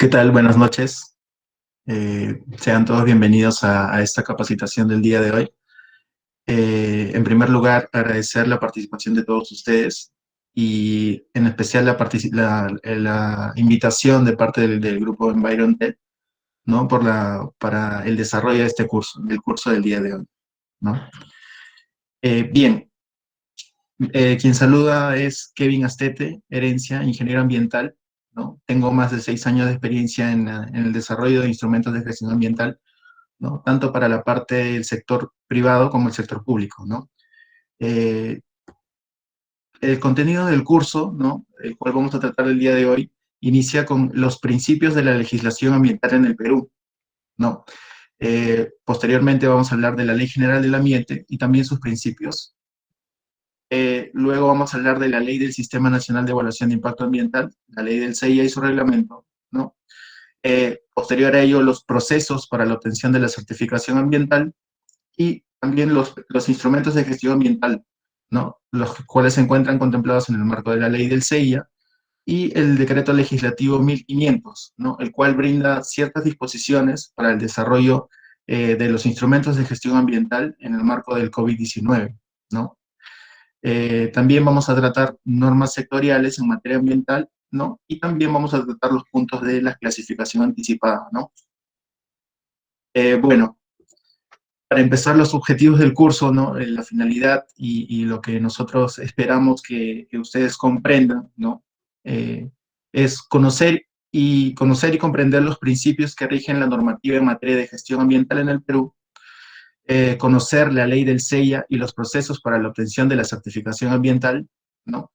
¿Qué tal? Buenas noches. Sean todos bienvenidos a esta capacitación del día de hoy. En primer lugar, agradecer la participación de todos ustedes y en especial la invitación de parte del grupo Environ Tech, ¿no? Para el desarrollo de este curso, del curso del día de hoy, ¿no? Bien, quien saluda es Kevin Astete, Herencia, ingeniero ambiental, ¿no? Tengo más de 6 años de experiencia en el desarrollo de instrumentos de gestión ambiental, ¿no? Tanto para la parte del sector privado como el sector público, ¿no? Eh, el contenido del curso, ¿no? El cual vamos a tratar el día de hoy, inicia con los principios de la legislación ambiental en el Perú, ¿no? Posteriormente vamos a hablar de la Ley General del Ambiente y también sus principios. Luego vamos a hablar de la Ley del Sistema Nacional de Evaluación de Impacto Ambiental, la Ley del CIA y su reglamento, ¿no? Posterior a ello, los procesos para la obtención de la certificación ambiental y también los instrumentos de gestión ambiental, ¿no? Los cuales se encuentran contemplados en el marco de la ley del CIA y el decreto legislativo 1500, ¿no? El cual brinda ciertas disposiciones para el desarrollo de los instrumentos de gestión ambiental en el marco del COVID-19, ¿no? También vamos a tratar normas sectoriales en materia ambiental, ¿no? Y también vamos a tratar los puntos de la clasificación anticipada, ¿no? Bueno, para empezar, los objetivos del curso, ¿no? La finalidad y lo que nosotros esperamos que ustedes comprendan, ¿no? Es conocer y comprender los principios que rigen la normativa en materia de gestión ambiental en el Perú, conocer la ley del SEIA y los procesos para la obtención de la certificación ambiental, ¿no?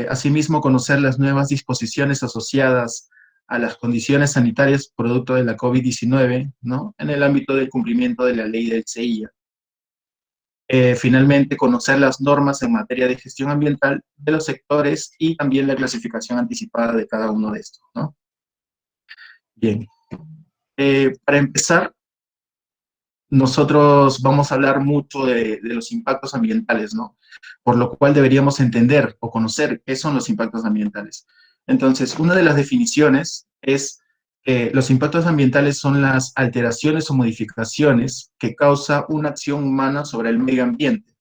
Asimismo, conocer las nuevas disposiciones asociadas a las condiciones sanitarias producto de la COVID-19, ¿no? En el ámbito del cumplimiento de la ley del CIA. Finalmente, conocer las normas en materia de gestión ambiental de los sectores y también la clasificación anticipada de cada uno de estos, ¿no? Bien. Para empezar, nosotros vamos a hablar mucho de los impactos ambientales, ¿no? Por lo cual deberíamos entender o conocer qué son los impactos ambientales. Entonces, una de las definiciones es que los impactos ambientales son las alteraciones o modificaciones que causa una acción humana sobre el medio ambiente,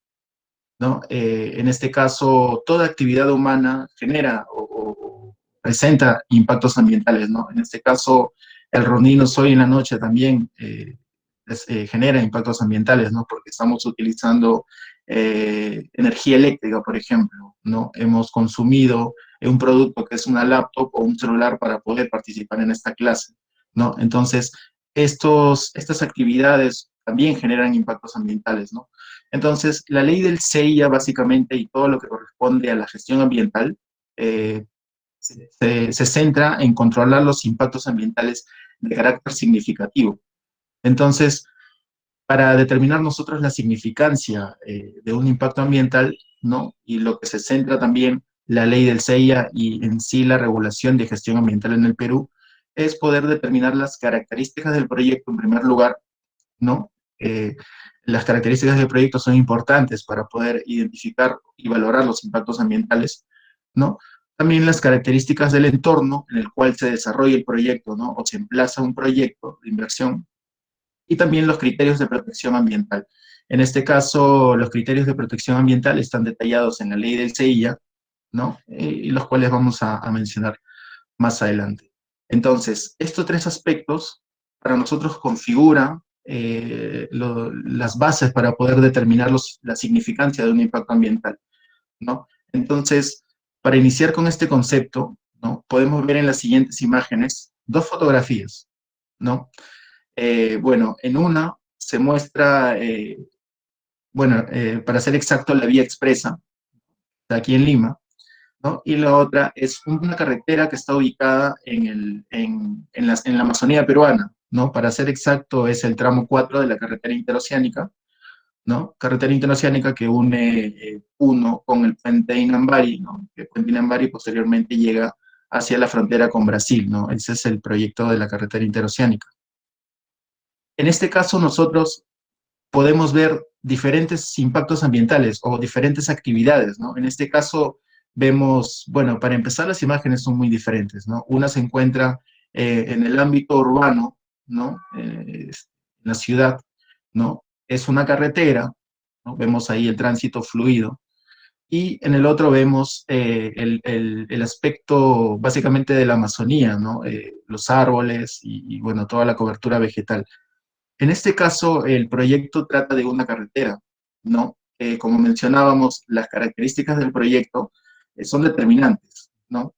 ¿no? En este caso, toda actividad humana genera o presenta impactos ambientales, ¿no? En este caso, el rondino's hoy en la noche también genera impactos ambientales, ¿no? Porque estamos utilizando energía eléctrica, por ejemplo, ¿no? Hemos consumido un producto que es una laptop o un celular para poder participar en esta clase, ¿no? Entonces, estas actividades también generan impactos ambientales, ¿no? Entonces, la ley del CIA básicamente y todo lo que corresponde a la gestión ambiental eh, se centra en controlar los impactos ambientales de carácter significativo. Entonces, para determinar nosotros la significancia de un impacto ambiental, ¿no? Y lo que se centra también la ley del CIA y en sí la regulación de gestión ambiental en el Perú, es poder determinar las características del proyecto en primer lugar, ¿no? Las características del proyecto son importantes para poder identificar y valorar los impactos ambientales, ¿no? También las características del entorno en el cual se desarrolla el proyecto, ¿no? O se emplaza un proyecto de inversión, y también los criterios de protección ambiental. En este caso, los criterios de protección ambiental están detallados en la ley del CIA, ¿no? Y los cuales vamos a mencionar más adelante. Entonces, estos tres aspectos para nosotros configuran las bases para poder determinar la significancia de un impacto ambiental, ¿no? Entonces, para iniciar con este concepto, ¿no? Podemos ver en las siguientes imágenes dos fotografías, ¿no? Bueno, en una se muestra, para ser exacto, la vía expresa, de aquí en Lima, ¿no? Y la otra es una carretera que está ubicada en la Amazonía peruana, ¿no? Para ser exacto, es el tramo 4 de la carretera interoceánica, ¿no? Carretera interoceánica que une Puno con el puente Inambari, ¿no? El puente Inambari posteriormente llega hacia la frontera con Brasil, ¿no? Ese es el proyecto de la carretera interoceánica. En este caso, nosotros podemos ver diferentes impactos ambientales o diferentes actividades, ¿no? En este caso vemos, bueno, para empezar las imágenes son muy diferentes, ¿no? Una se encuentra en el ámbito urbano, ¿no? En la ciudad, ¿no? Es una carretera, ¿no? Vemos ahí el tránsito fluido, y en el otro vemos el aspecto básicamente de la Amazonía, ¿no? Los árboles y, bueno, toda la cobertura vegetal. En este caso, el proyecto trata de una carretera, ¿no? Como mencionábamos, las características del proyecto son determinantes, ¿no?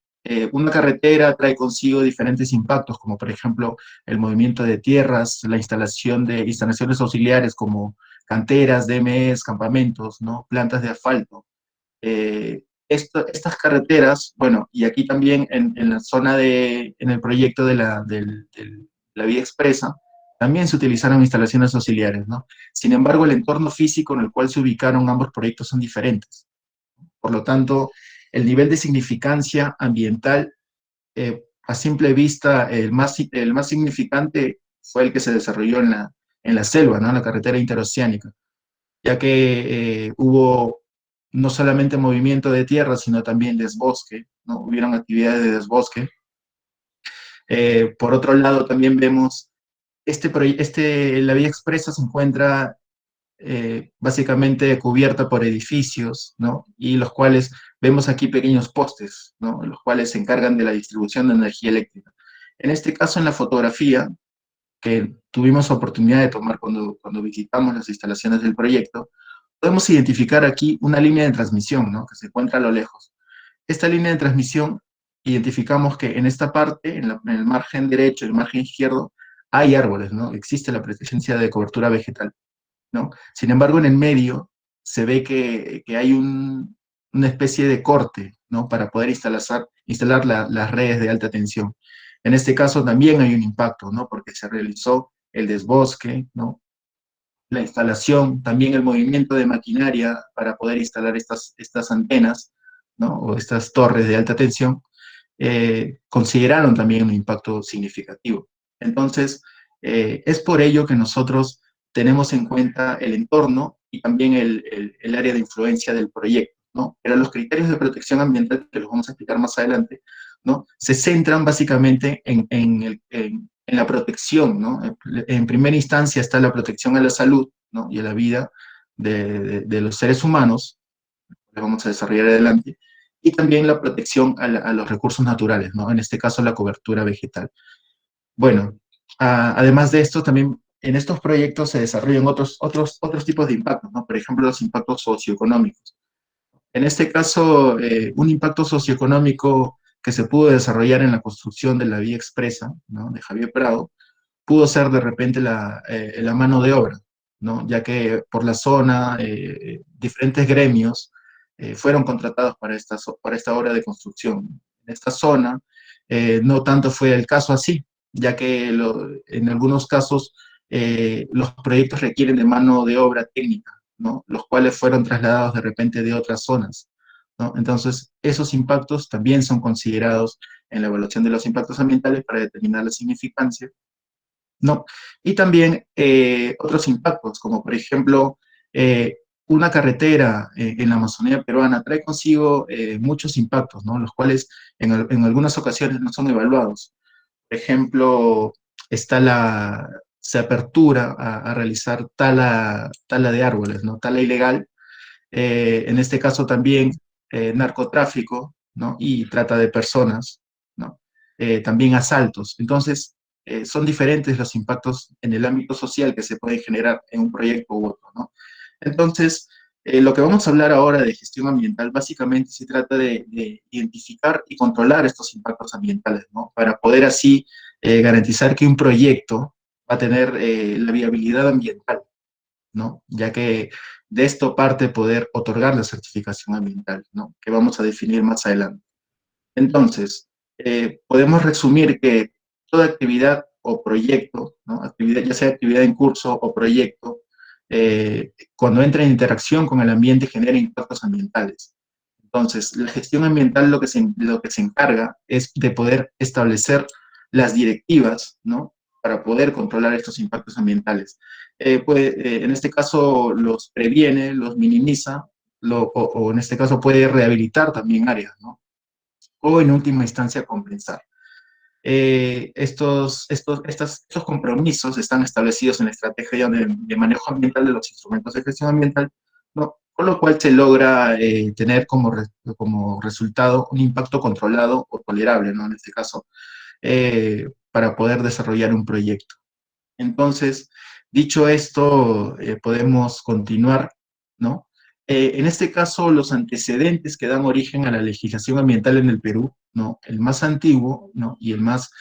Una carretera trae consigo diferentes impactos, como por ejemplo el movimiento de tierras, la instalación de instalaciones auxiliares como canteras, DMS, campamentos, ¿no? Plantas de asfalto. Estas carreteras, bueno, y aquí también en la zona en el proyecto de la vía expresa, también se utilizaron instalaciones auxiliares, ¿no? Sin embargo, el entorno físico en el cual se ubicaron ambos proyectos son diferentes. Por lo tanto, el nivel de significancia ambiental, a simple vista, el más significante fue el que se desarrolló en la selva, ¿no? En la carretera interoceánica, ya que hubo no solamente movimiento de tierra, sino también desbosque, ¿no? Hubieron actividades de desbosque. Por otro lado, también vemos, la vía expresa se encuentra básicamente cubierta por edificios, ¿no? Y los cuales vemos aquí pequeños postes, ¿no? Los cuales se encargan de la distribución de energía eléctrica. En este caso, en la fotografía que tuvimos oportunidad de tomar cuando visitamos las instalaciones del proyecto, podemos identificar aquí una línea de transmisión, ¿no? Que se encuentra a lo lejos. Esta línea de transmisión, identificamos que en esta parte, en el margen derecho y el margen izquierdo, hay árboles, ¿no? Existe la presencia de cobertura vegetal, ¿no? Sin embargo, en el medio se ve que hay una especie de corte, ¿no? Para poder instalar las redes de alta tensión. En este caso también hay un impacto, ¿no? Porque se realizó el desbosque, ¿no? La instalación, también el movimiento de maquinaria para poder instalar estas antenas, ¿no? O estas torres de alta tensión, consideraron también un impacto significativo. Entonces, es por ello que nosotros tenemos en cuenta el entorno y también el área de influencia del proyecto, ¿no? Pero los criterios de protección ambiental, que los vamos a explicar más adelante, ¿no? Se centran básicamente en la protección, ¿no? En primera instancia está la protección a la salud, ¿no? Y a la vida de los seres humanos, que vamos a desarrollar adelante, y también la protección a los recursos naturales, ¿no? En este caso, la cobertura vegetal. Bueno, además de esto, también en estos proyectos se desarrollan otros tipos de impactos, ¿no? Por ejemplo, los impactos socioeconómicos. En este caso, un impacto socioeconómico que se pudo desarrollar en la construcción de la vía expresa, ¿no? De Javier Prado, pudo ser de repente la mano de obra, ¿no? Ya que por la zona diferentes gremios fueron contratados para esta obra de construcción. En esta zona no tanto fue el caso así, ya que en algunos casos los proyectos requieren de mano de obra técnica, ¿no? Los cuales fueron trasladados de repente de otras zonas, ¿no? Entonces, esos impactos también son considerados en la evaluación de los impactos ambientales para determinar la significancia, ¿no? Y también otros impactos, como por ejemplo, eh, una carretera en la Amazonía peruana trae consigo muchos impactos, ¿no? Los cuales en algunas ocasiones no son evaluados. Por ejemplo, se apertura a realizar tala de árboles, ¿no? Tala ilegal, en este caso también narcotráfico, ¿no? Y trata de personas, ¿no? También asaltos. Entonces, son diferentes los impactos en el ámbito social que se pueden generar en un proyecto u otro, ¿no? Entonces, lo que vamos a hablar ahora de gestión ambiental, básicamente se trata de identificar y controlar estos impactos ambientales, ¿no? Para poder así garantizar que un proyecto va a tener la viabilidad ambiental, ¿no? Ya que de esto parte poder otorgar la certificación ambiental, ¿no? Que vamos a definir más adelante. Entonces, podemos resumir que toda actividad o proyecto, ¿no? Actividad, ya sea actividad en curso o proyecto, cuando entra en interacción con el ambiente genera impactos ambientales. Entonces, la gestión ambiental lo que se encarga es de poder establecer las directivas, ¿no? Para poder controlar estos impactos ambientales. En este caso los previene, los minimiza, o en este caso puede rehabilitar también áreas, ¿no? O en última instancia compensar. Estos compromisos están establecidos en la estrategia de manejo ambiental de los instrumentos de gestión ambiental, ¿no? Con lo cual se logra tener como resultado un impacto controlado o tolerable, ¿no? En este caso, para poder desarrollar un proyecto. Entonces, dicho esto, podemos continuar, ¿no? En este caso, los antecedentes que dan origen a la legislación ambiental en el Perú, ¿no? El más antiguo, ¿no? Y el más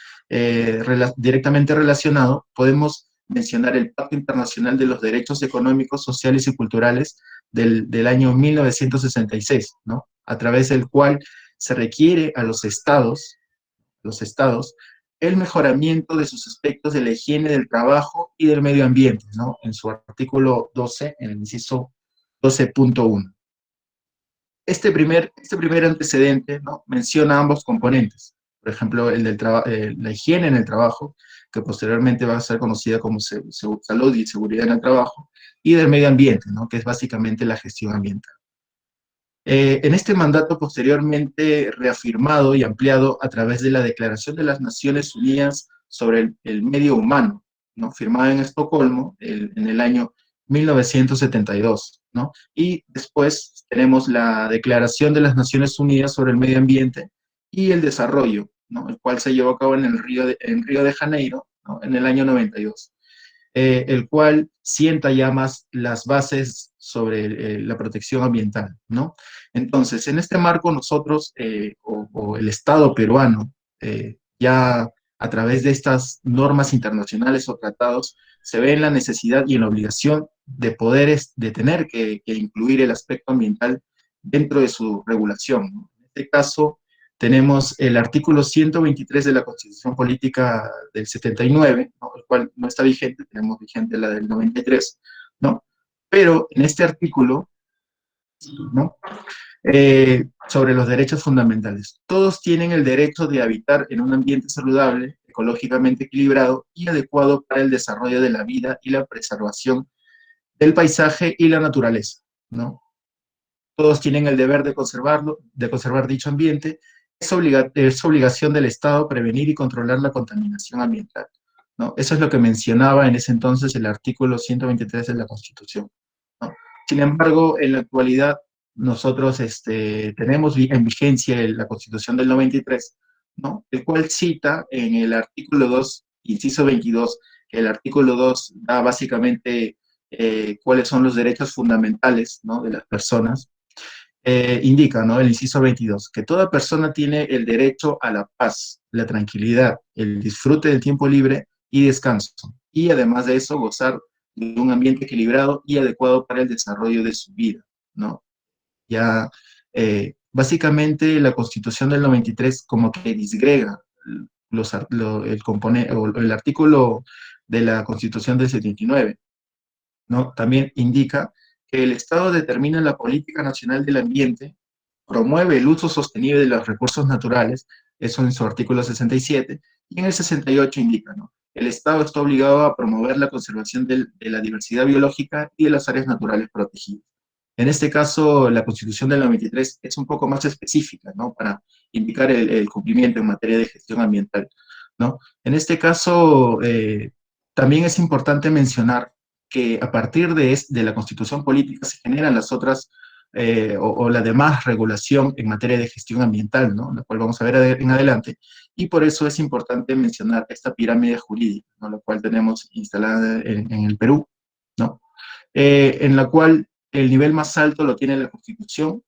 directamente relacionado, podemos mencionar el Pacto Internacional de los Derechos Económicos, Sociales y Culturales del año 1966, ¿no? A través del cual se requiere a los estados el mejoramiento de sus aspectos de la higiene del trabajo y del medio ambiente, ¿no? En su artículo 12, en el inciso 12.1. Este primer antecedente, ¿no? Menciona ambos componentes. Por ejemplo, la higiene en el trabajo, que posteriormente va a ser conocida como salud y seguridad en el trabajo, y del medio ambiente, ¿no? Que es básicamente la gestión ambiental. En este mandato posteriormente reafirmado y ampliado a través de la Declaración de las Naciones Unidas sobre el Medio Humano, ¿no? Firmada en Estocolmo en el año 1972, ¿no? Y después tenemos la Declaración de las Naciones Unidas sobre el Medio Ambiente y el Desarrollo, ¿no? El cual se llevó a cabo en Río de Janeiro, ¿no? En el año 92, el cual sienta ya más las bases sobre la protección ambiental, ¿no? Entonces, en este marco nosotros, o el Estado peruano, ya a través de estas normas internacionales o tratados, se ve en la necesidad y en la obligación de de tener que incluir el aspecto ambiental dentro de su regulación, ¿no? En este caso, tenemos el artículo 123 de la Constitución Política del 79, ¿no? El cual no está vigente, tenemos vigente la del 93, ¿no? Pero en este artículo, ¿no? Sobre los derechos fundamentales. Todos tienen el derecho de habitar en un ambiente saludable, ecológicamente equilibrado y adecuado para el desarrollo de la vida y la preservación del paisaje y la naturaleza, ¿no? Todos tienen el deber de conservarlo, de conservar dicho ambiente. Es obligación del Estado prevenir y controlar la contaminación ambiental, ¿no? Eso es lo que mencionaba en ese entonces el artículo 123 de la Constitución, ¿no? Sin embargo, en la actualidad, nosotros tenemos en vigencia la Constitución del 93, ¿no? El cual cita en el artículo 2, inciso 22, que el artículo 2 da básicamente cuáles son los derechos fundamentales, ¿no? De las personas. Indica, ¿no? El inciso 22, que toda persona tiene el derecho a la paz, la tranquilidad, el disfrute del tiempo libre y descanso, y además de eso gozar de un ambiente equilibrado y adecuado para el desarrollo de su vida, ¿no? Ya, básicamente la Constitución del 93 como que disgrega el artículo de la Constitución del 79, ¿no? También indica que el Estado determina la política nacional del ambiente, promueve el uso sostenible de los recursos naturales, eso en su artículo 67, y en el 68 indica, ¿no? El Estado está obligado a promover la conservación de la diversidad biológica y de las áreas naturales protegidas. En este caso, la Constitución del 93 es un poco más específica, ¿no? Para indicar el cumplimiento en materia de gestión ambiental, ¿no? En este caso, también es importante mencionar que a partir de la Constitución política se generan las otras o la demás regulación en materia de gestión ambiental, ¿no? La cual vamos a ver en adelante, y por eso es importante mencionar esta pirámide jurídica, ¿no? La cual tenemos instalada en el Perú, ¿no? En la cual el nivel más alto lo tiene la Constitución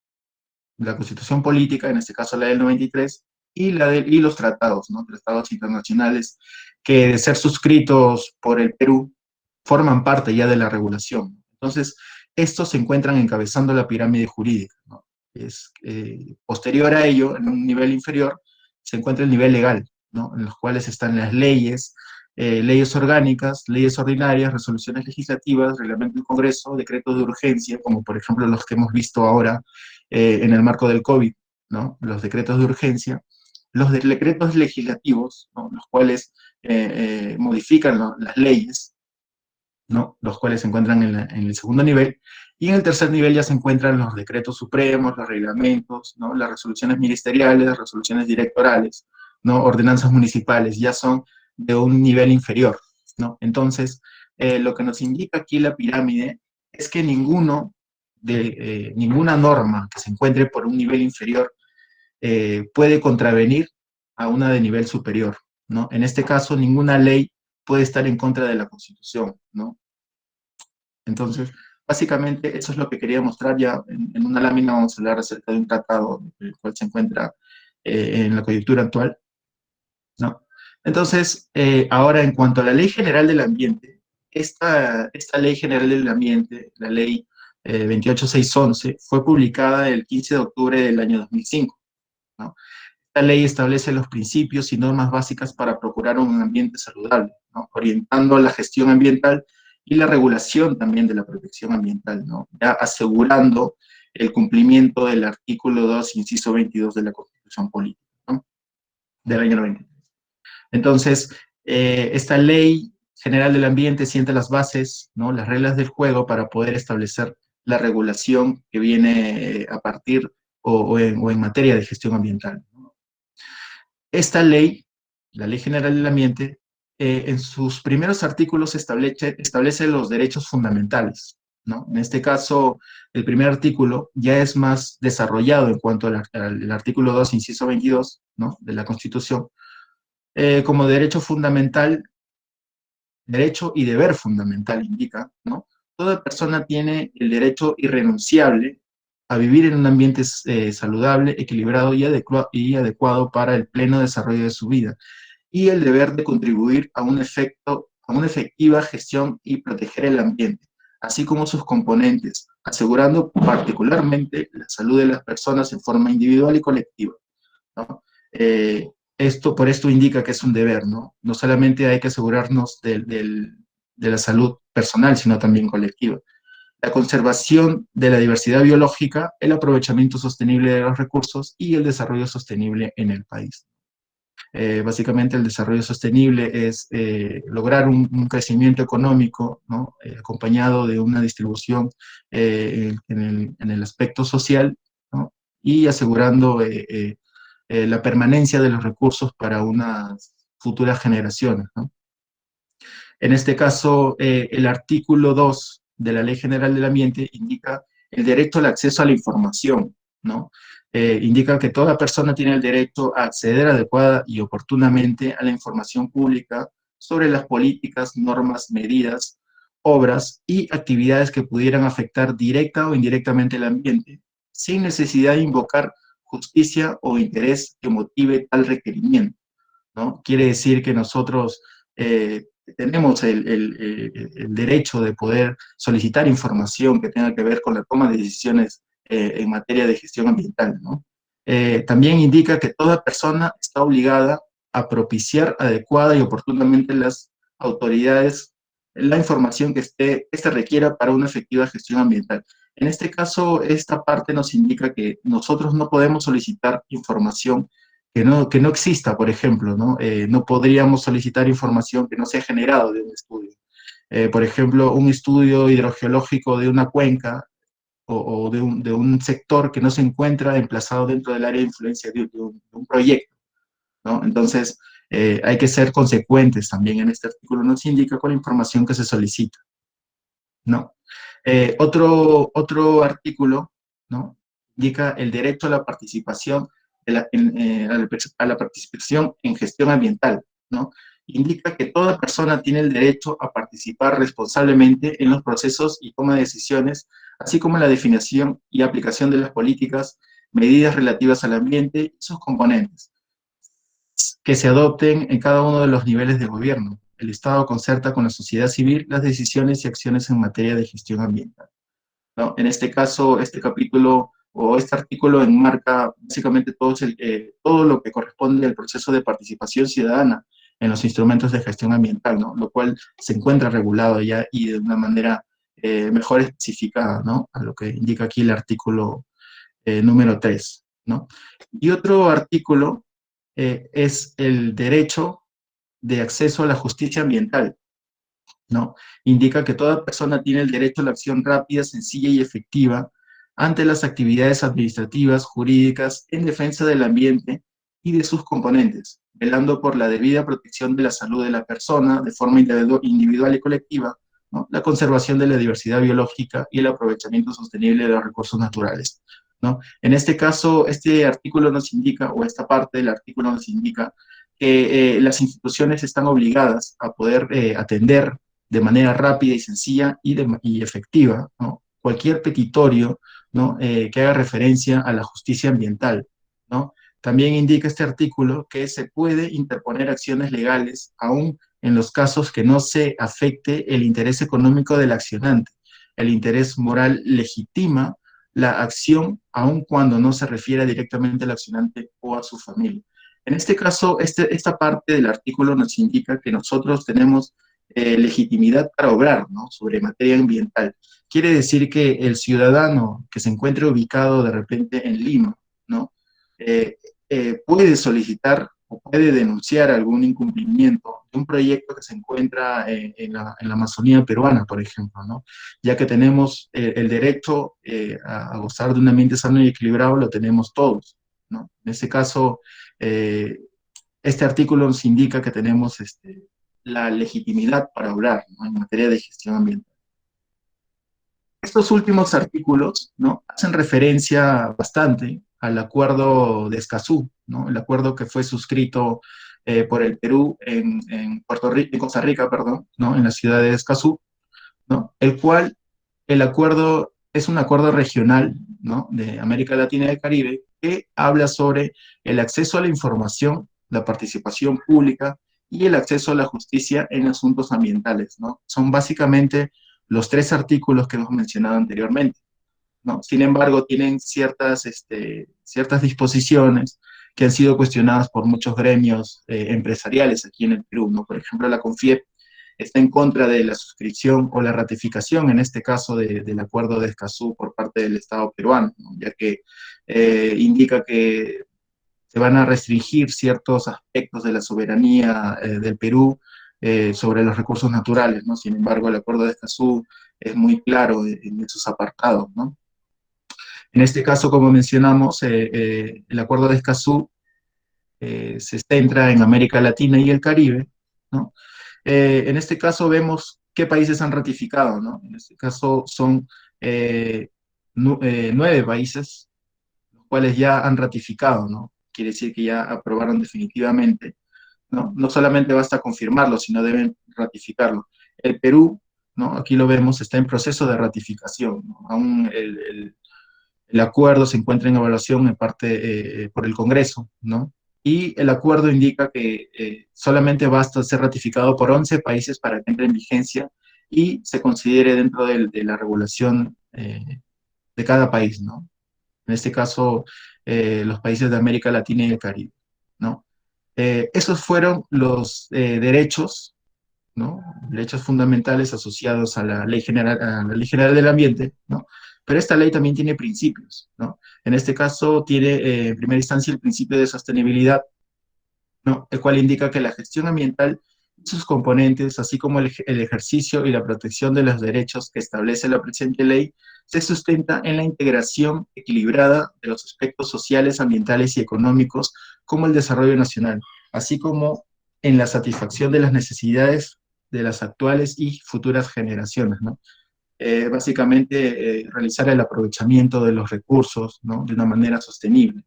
política, en este caso la del 93, y los tratados, ¿no? Tratados internacionales que de ser suscritos por el Perú forman parte ya de la regulación. Entonces, estos se encuentran encabezando la pirámide jurídica, ¿no? Posterior a ello, en un nivel inferior, se encuentra el nivel legal, ¿no? En los cuales están las leyes, leyes orgánicas, leyes ordinarias, resoluciones legislativas, reglamento del Congreso, decretos de urgencia, como por ejemplo los que hemos visto ahora en el marco del COVID, ¿no? Los decretos de urgencia, los decretos legislativos, ¿no? Los cuales modifican, ¿no? Las leyes, ¿no? Los cuales se encuentran en el segundo nivel, y en el tercer nivel ya se encuentran los decretos supremos, los reglamentos, ¿no? Las resoluciones ministeriales, las resoluciones directorales, ¿no? Ordenanzas municipales, ya son de un nivel inferior, ¿no? Entonces, lo que nos indica aquí la pirámide es que ninguna norma que se encuentre por un nivel inferior puede contravenir a una de nivel superior, ¿no? En este caso, ninguna ley puede estar en contra de la Constitución, ¿no? Entonces, básicamente, eso es lo que quería mostrar ya en una lámina. Vamos a hablar acerca de un tratado el cual se encuentra en la coyuntura actual, ¿no? Entonces, ahora, en cuanto a la Ley General del Ambiente, esta Ley General del Ambiente, la Ley 28611, fue publicada el 15 de octubre del año 2005, ¿no? Esta ley establece los principios y normas básicas para procurar un ambiente saludable, ¿no? Orientando la gestión ambiental y la regulación también de la protección ambiental, ¿no? Ya asegurando el cumplimiento del artículo 2, inciso 22 de la Constitución Política, ¿no? Del año 90. Entonces, esta ley general del ambiente sienta las bases, ¿no? Las reglas del juego para poder establecer la regulación que viene a partir o en materia de gestión ambiental, ¿no? Esta ley, la Ley General del Ambiente, en sus primeros artículos establece los derechos fundamentales, ¿no? En este caso, el primer artículo ya es más desarrollado en cuanto al artículo 2, inciso 22, ¿no? De la Constitución, como derecho fundamental, derecho y deber fundamental indica, ¿no? Toda persona tiene el derecho irrenunciable a vivir en un ambiente saludable, equilibrado y adecuado para el pleno desarrollo de su vida, y el deber de contribuir a una efectiva gestión y proteger el ambiente, así como sus componentes, asegurando particularmente la salud de las personas en forma individual y colectiva, ¿no? Por esto indica que es un deber, ¿no? No solamente hay que asegurarnos de la salud personal, sino también colectiva. La conservación de la diversidad biológica, el aprovechamiento sostenible de los recursos y el desarrollo sostenible en el país. Básicamente el desarrollo sostenible es lograr un crecimiento económico, ¿no? Acompañado de una distribución en el aspecto social, ¿no? Y asegurando la permanencia de los recursos para unas futuras generaciones, ¿no? En este caso, el artículo 2 de la Ley General del Ambiente indica el derecho al acceso a la información, ¿no? Indica que toda persona tiene el derecho a acceder adecuada y oportunamente a la información pública sobre las políticas, normas, medidas, obras y actividades que pudieran afectar directa o indirectamente el ambiente, sin necesidad de invocar justicia o interés que motive tal requerimiento, ¿no? Quiere decir que nosotros tenemos el derecho de poder solicitar información que tenga que ver con la toma de decisiones en materia de gestión ambiental, ¿no? También indica que toda persona está obligada a propiciar adecuada y oportunamente las autoridades la información que éste requiera para una efectiva gestión ambiental. En este caso, esta parte nos indica que nosotros no podemos solicitar información que no exista, por ejemplo, ¿no? No podríamos solicitar información que no sea generado de un estudio. Por ejemplo, un estudio hidrogeológico de una cuenca o de un sector que no se encuentra emplazado dentro del área de influencia de un proyecto, ¿no? Entonces, hay que ser consecuentes también en este artículo. Nos indica con la información que se solicita, ¿no? Otro artículo, ¿no? Indica el derecho a la participación, a la participación en gestión ambiental, ¿no? Indica que toda persona tiene el derecho a participar responsablemente en los procesos y toma de decisiones, así como en la definición y aplicación de las políticas, medidas relativas al ambiente y sus componentes, que se adopten en cada uno de los niveles de gobierno. El Estado concerta con la sociedad civil las decisiones y acciones en materia de gestión ambiental, ¿no? En este caso, este capítulo o este artículo enmarca básicamente todo lo que corresponde al proceso de participación ciudadana en los instrumentos de gestión ambiental, ¿no? Lo cual se encuentra regulado ya y de una manera mejor especificada, ¿no? A lo que indica aquí el artículo número 3, ¿no? Y otro artículo es el derecho de acceso a la justicia ambiental, ¿no? Indica que toda persona tiene el derecho a la acción rápida, sencilla y efectiva ante las actividades administrativas, jurídicas, en defensa del ambiente y de sus componentes, velando por la debida protección de la salud de la persona de forma individual y colectiva, ¿no? La conservación de la diversidad biológica y el aprovechamiento sostenible de los recursos naturales, ¿no? En este caso, este artículo nos indica, o esta parte del artículo nos indica, que las instituciones están obligadas a poder atender de manera rápida y sencilla y efectiva, ¿no? Cualquier petitorio, ¿no? Que haga referencia a la justicia ambiental, ¿no? También indica este artículo que se puede interponer acciones legales aún en los casos que no se afecte el interés económico del accionante. El interés moral legitima la acción aun cuando no se refiere directamente al accionante o a su familia. En este caso, esta parte del artículo nos indica que nosotros tenemos legitimidad para obrar, ¿no? Sobre materia ambiental. Quiere decir que el ciudadano que se encuentre ubicado de repente en Lima, ¿no? Eh, puede solicitar o puede denunciar algún incumplimiento de un proyecto que se encuentra en la Amazonía peruana, por ejemplo, ¿no? Ya que tenemos el derecho a gozar de un ambiente sano y equilibrado, lo tenemos todos, ¿no? En este caso, eh, este artículo nos indica que tenemos la legitimidad para obrar, ¿no? En materia de gestión ambiental. Estos últimos artículos, ¿no? Hacen referencia bastante al acuerdo de Escazú, ¿no? El acuerdo que fue suscrito por el Perú en Puerto Rico, en Costa Rica, perdón, ¿no? En la ciudad de Escazú, ¿no? El cual, el acuerdo es un acuerdo regional, ¿no? De América Latina y el Caribe, que habla sobre el acceso a la información, la participación pública y el acceso a la justicia en asuntos ambientales, ¿no? Son básicamente los tres artículos que hemos mencionado anteriormente, ¿no? Sin embargo, tienen ciertas disposiciones que han sido cuestionadas por muchos gremios empresariales aquí en el Perú, ¿no? Por ejemplo, la CONFIEP está en contra de la suscripción o la ratificación, en este caso, del acuerdo de Escazú por parte del Estado peruano, ¿no? Ya que indica que se van a restringir ciertos aspectos de la soberanía del Perú sobre los recursos naturales, ¿no? Sin embargo, el acuerdo de Escazú es muy claro en esos apartados, ¿no? En este caso, como mencionamos, el acuerdo de Escazú se centra en América Latina y el Caribe, ¿no? En este caso vemos qué países han ratificado, ¿no? En este caso son 9 países, los cuales ya han ratificado, ¿no? Quiere decir que ya aprobaron definitivamente, ¿no? No solamente basta confirmarlo, sino deben ratificarlo. El Perú, ¿no? Aquí lo vemos, está en proceso de ratificación, ¿no? Aún el acuerdo se encuentra en evaluación en parte por el Congreso, ¿no? Y el acuerdo indica que solamente basta ser ratificado por 11 países para que entre en vigencia y se considere dentro de la regulación de cada país, ¿no? En este caso, los países de América Latina y el Caribe, ¿no? Esos fueron los derechos, ¿no? Derechos fundamentales asociados a la Ley General del Ambiente, ¿no? Pero esta ley también tiene principios, ¿no? En este caso tiene en primera instancia el principio de sostenibilidad, ¿no? El cual indica que la gestión ambiental y sus componentes, así como el ejercicio y la protección de los derechos que establece la presente ley, se sustenta en la integración equilibrada de los aspectos sociales, ambientales y económicos, como el desarrollo nacional, así como en la satisfacción de las necesidades de las actuales y futuras generaciones, ¿no? Básicamente, realizar el aprovechamiento de los recursos, ¿no? De una manera sostenible,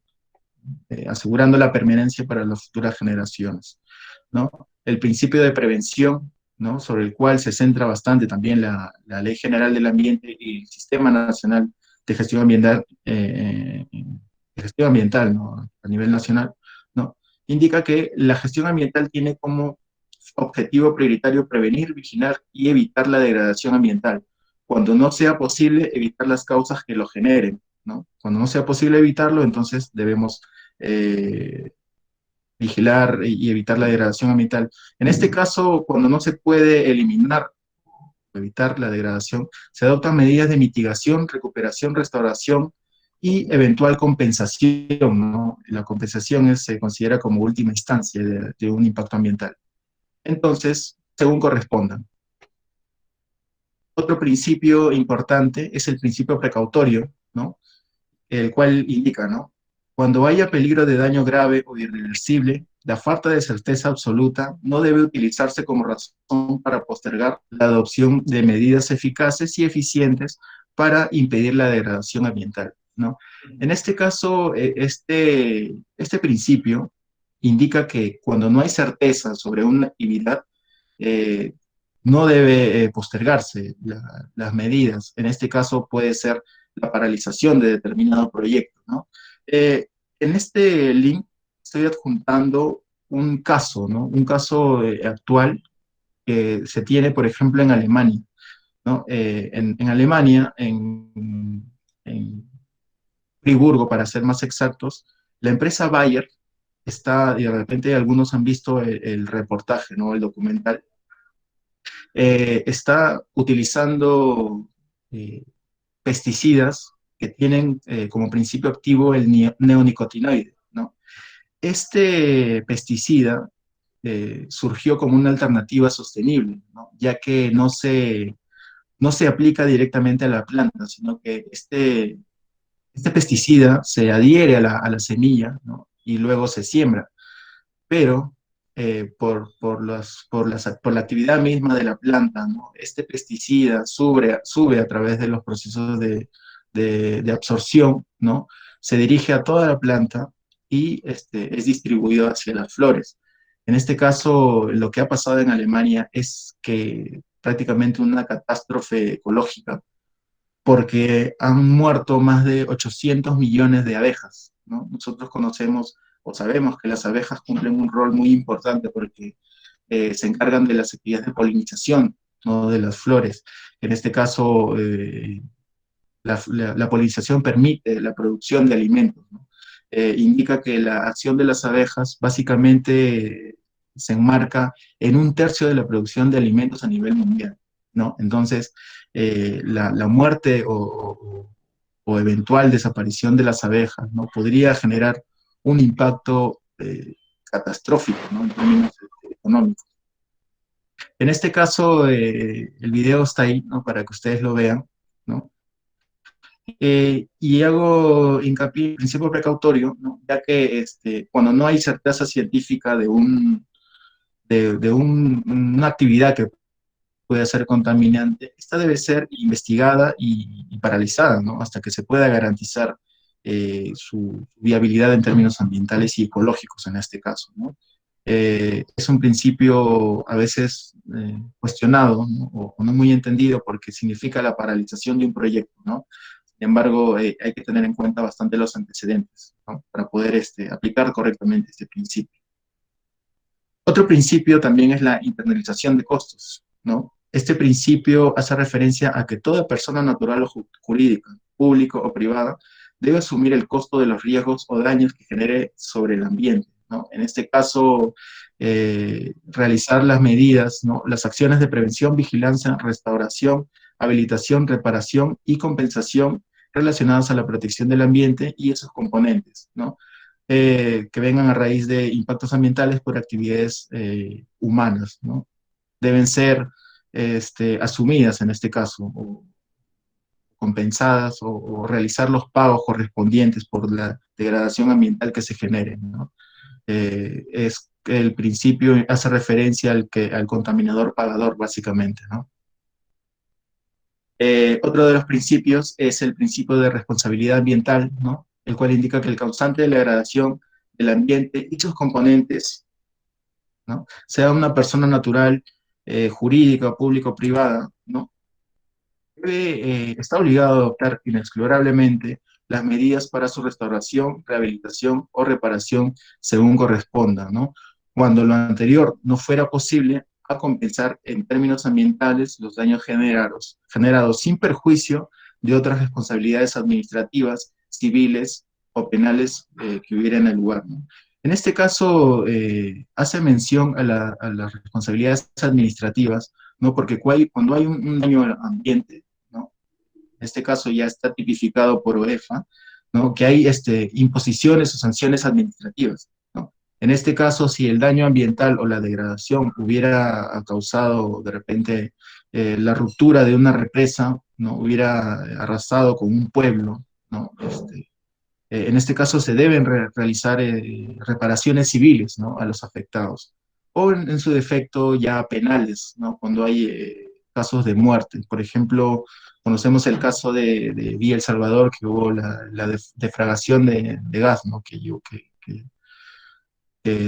asegurando la permanencia para las futuras generaciones, ¿no? El principio de prevención, ¿no? Sobre el cual se centra bastante también la Ley General del Ambiente y el Sistema Nacional de Gestión Ambiental, ¿no? A nivel nacional, ¿no? Indica que la gestión ambiental tiene como objetivo prioritario prevenir, vigilar y evitar la degradación ambiental. Cuando no sea posible, evitar las causas que lo generen, ¿no? Cuando no sea posible evitarlo, entonces debemos eh, vigilar y evitar la degradación ambiental. En este caso, cuando no se puede eliminar o evitar la degradación, se adoptan medidas de mitigación, recuperación, restauración y eventual compensación, ¿no? La compensación se considera como última instancia de un impacto ambiental. Entonces, según correspondan. Otro principio importante es el principio precautorio, ¿no? El cual indica, ¿no? Cuando haya peligro de daño grave o irreversible, la falta de certeza absoluta no debe utilizarse como razón para postergar la adopción de medidas eficaces y eficientes para impedir la degradación ambiental, ¿no? En este caso, este principio indica que cuando no hay certeza sobre una actividad, eh, no debe postergarse las medidas. En este caso puede ser la paralización de determinado proyecto, ¿no? En este link estoy adjuntando un caso, ¿no? Un caso actual que se tiene, por ejemplo, en Alemania, ¿no? En Alemania, en Friburgo, para ser más exactos, la empresa Bayer está, y de repente algunos han visto el reportaje, ¿no? El documental, está utilizando eh, pesticidas que tienen como principio activo el neonicotinoide, ¿no? Este pesticida surgió como una alternativa sostenible, ¿no? Ya que no se aplica directamente a la planta, sino que este pesticida se adhiere a la semilla, ¿no? Y luego se siembra, pero por la actividad misma de la planta, ¿no? Este pesticida sube a través de los procesos de absorción, ¿no? Se dirige a toda la planta y es distribuido hacia las flores. En este caso, lo que ha pasado en Alemania es que prácticamente una catástrofe ecológica, porque han muerto más de 800 millones de abejas, ¿no? Nosotros conocemos o sabemos que las abejas cumplen un rol muy importante porque se encargan de las actividades de polinización, ¿no? De las flores. En este caso, la polinización permite la producción de alimentos, ¿no? Indica que la acción de las abejas básicamente se enmarca en un tercio de la producción de alimentos a nivel mundial, ¿no? Entonces, la muerte o eventual desaparición de las abejas, ¿no? Podría generar un impacto catastrófico, ¿no? En términos económicos. En este caso, el video está ahí, ¿no? Para que ustedes lo vean, ¿no? Y hago hincapié en principio precautorio, ¿no? Ya que cuando no hay certeza científica una actividad que puede ser contaminante, esta debe ser investigada y paralizada, ¿no? Hasta que se pueda garantizar su viabilidad en términos ambientales y ecológicos en este caso, ¿no? Es un principio a veces cuestionado, ¿no? O no muy entendido porque significa la paralización de un proyecto, ¿no? Sin embargo, hay que tener en cuenta bastante los antecedentes, ¿no? Para poder aplicar correctamente este principio. Otro principio también es la internalización de costos, ¿no? Este principio hace referencia a que toda persona natural o jurídica, público o privada, debe asumir el costo de los riesgos o daños que genere sobre el ambiente, ¿no? En este caso, realizar las medidas, ¿no? Las acciones de prevención, vigilancia, restauración, habilitación, reparación y compensación relacionadas a la protección del ambiente y esos componentes, ¿no? Que vengan a raíz de impactos ambientales por actividades humanas, ¿no? Deben ser asumidas en este caso, o compensadas, o realizar los pagos correspondientes por la degradación ambiental que se genere, ¿no? Es el principio hace referencia al contaminador pagador, básicamente, ¿no? Otro de los principios es el principio de responsabilidad ambiental, ¿no? El cual indica que el causante de la degradación del ambiente y sus componentes, ¿no? Sea una persona natural, jurídica, pública o privada, ¿no? Está obligado a adoptar inexorablemente las medidas para su restauración, rehabilitación o reparación según corresponda, ¿no? Cuando lo anterior no fuera posible, a compensar en términos ambientales los daños generados sin perjuicio de otras responsabilidades administrativas, civiles o penales que hubiera en el lugar, ¿no? En este caso, hace mención a las responsabilidades administrativas, ¿no? Porque cuando hay un daño al ambiente, ¿no? En este caso ya está tipificado por UEFA, ¿no? Que hay imposiciones o sanciones administrativas, ¿no? En este caso, si el daño ambiental o la degradación hubiera causado de repente la ruptura de una represa, ¿no? Hubiera arrasado con un pueblo, ¿no? En este caso se deben realizar reparaciones civiles, ¿no?, a los afectados, o en su defecto ya penales, ¿no?, cuando hay casos de muerte. Por ejemplo, conocemos el caso de Villa El Salvador, que hubo la defragación de gas, ¿no?, que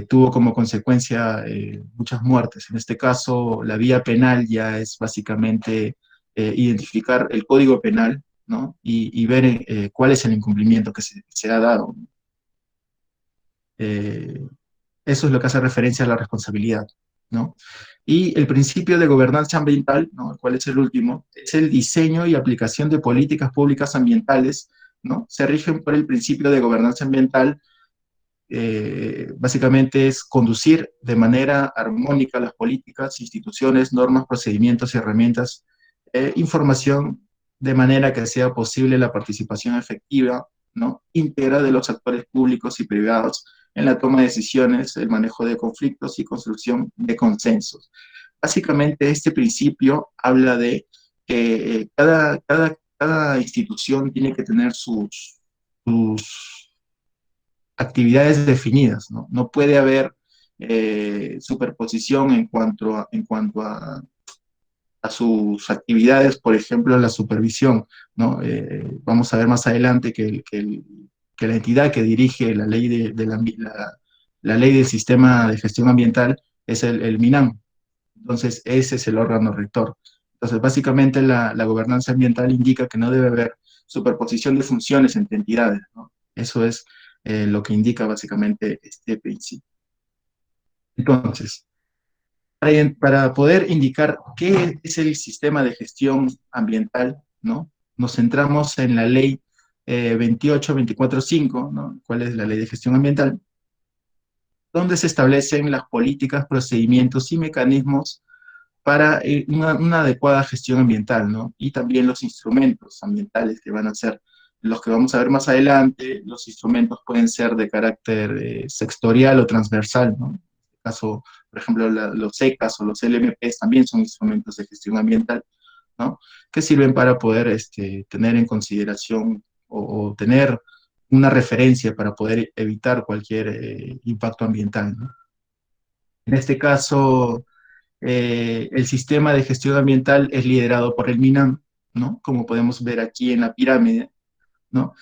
tuvo como consecuencia muchas muertes. En este caso, la vía penal ya es básicamente identificar el código penal, ¿no?, y ver cuál es el incumplimiento que se ha dado. Eh, Eso es lo que hace referencia a la responsabilidad, ¿no? Y el principio de gobernanza ambiental, ¿no?, el cual es el último, es el diseño y aplicación de políticas públicas ambientales, ¿no? Se rigen por el principio de gobernanza ambiental. Básicamente es conducir de manera armónica las políticas, instituciones, normas, procedimientos y herramientas, información, de manera que sea posible la participación efectiva, ¿no?, íntegra de los actores públicos y privados en la toma de decisiones, el manejo de conflictos y construcción de consensos. Básicamente este principio habla de que cada institución tiene que tener sus actividades definidas, ¿no? No puede haber superposición en cuanto a sus actividades, por ejemplo, la supervisión, ¿no? Vamos a ver más adelante que la entidad que dirige la ley, la ley del sistema de gestión ambiental es el MINAM. Entonces, ese es el órgano rector. Entonces, básicamente la gobernanza ambiental indica que no debe haber superposición de funciones entre entidades, ¿no? Eso es lo que indica básicamente este principio. Entonces, para poder indicar qué es el sistema de gestión ambiental, ¿no?, nos centramos en la ley 28.24.5, ¿no?, cuál es la ley de gestión ambiental, donde se establecen las políticas, procedimientos y mecanismos para una adecuada gestión ambiental, ¿no? Y también los instrumentos ambientales que van a ser los que vamos a ver más adelante. Los instrumentos pueden ser de carácter sectorial o transversal, ¿no? En este caso, por ejemplo, los ECAs o los LMPs también son instrumentos de gestión ambiental, ¿no?, que sirven para poder tener en consideración o tener una referencia para poder evitar cualquier impacto ambiental, ¿no? En este caso, el sistema de gestión ambiental es liderado por el MINAM, ¿no?, como podemos ver aquí en la pirámide, ¿no?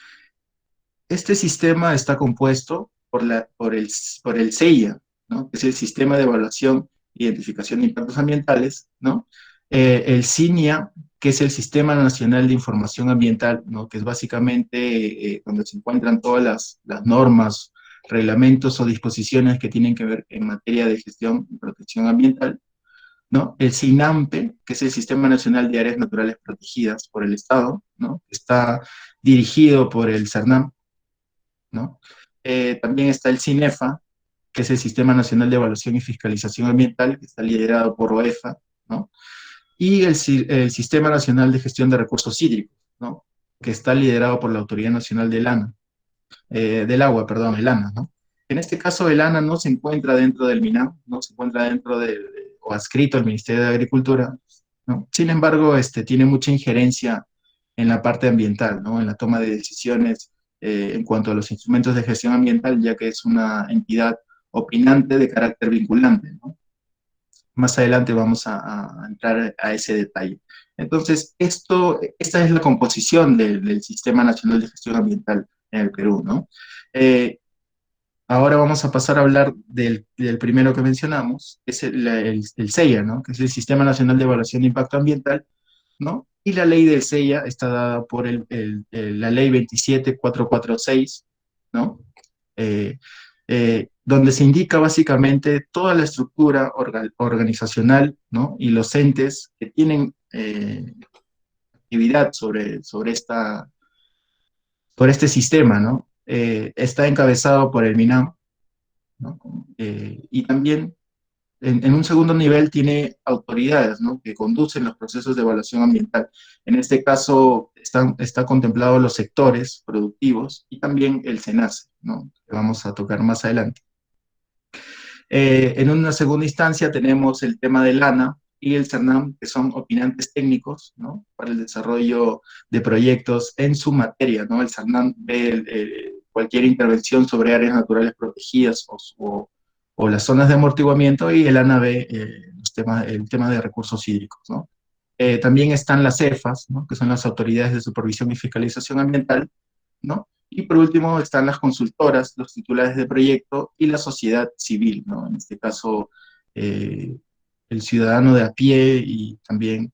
Este sistema está compuesto por el SEIA, ¿no?, que es el Sistema de Evaluación e Identificación de Impactos Ambientales, ¿no? El SINIA, que es el Sistema Nacional de Información Ambiental, ¿no?, que es básicamente donde se encuentran todas las normas, reglamentos o disposiciones que tienen que ver en materia de gestión y protección ambiental, ¿no? El SINAMPE, que es el Sistema Nacional de Áreas Naturales Protegidas por el Estado, ¿no?, está dirigido por el CERNAM, ¿no? También está el CINEFA, que es el Sistema Nacional de Evaluación y Fiscalización Ambiental, que está liderado por OEFA, ¿no? Y el Sistema Nacional de Gestión de Recursos Hídricos, ¿no?, que está liderado por la Autoridad Nacional del Agua, perdón, el ANA, ¿no? En este caso, el ANA no se encuentra dentro del MINAM, no se encuentra dentro o adscrito al Ministerio de Agricultura, ¿no? Sin embargo, tiene mucha injerencia en la parte ambiental, ¿no?, en la toma de decisiones en cuanto a los instrumentos de gestión ambiental, ya que es una entidad opinante de carácter vinculante, ¿no? Más adelante vamos a entrar a ese detalle. Entonces, esta es la composición del Sistema Nacional de Gestión Ambiental en el Perú, ¿no? Eh, Ahora vamos a pasar a hablar del primero que mencionamos, que es el SEIA, ¿no?, que es el Sistema Nacional de Evaluación de Impacto Ambiental, ¿no? Y la ley del SEIA está dada por la ley 27446, ¿no? Eh, Donde se indica básicamente toda la estructura organizacional, ¿no?, y los entes que tienen actividad sobre este sistema, ¿no? Está encabezado por el MINAM, ¿no? Y también en un segundo nivel tiene autoridades, ¿no?, que conducen los procesos de evaluación ambiental. En este caso está contemplado los sectores productivos y también el SENACE, ¿no?, que vamos a tocar más adelante. En una segunda instancia tenemos el tema del ANA y el CERNAM, que son opinantes técnicos, ¿no?, para el desarrollo de proyectos en su materia, ¿no? El CERNAM ve cualquier intervención sobre áreas naturales protegidas o las zonas de amortiguamiento, y el ANA ve el tema de recursos hídricos, ¿no? También están las CEFAS, ¿no? Que son las autoridades de supervisión y fiscalización ambiental, ¿no? Y por último están las consultoras, los titulares de proyecto y la sociedad civil, ¿no? En este caso, eh, el ciudadano de a pie y también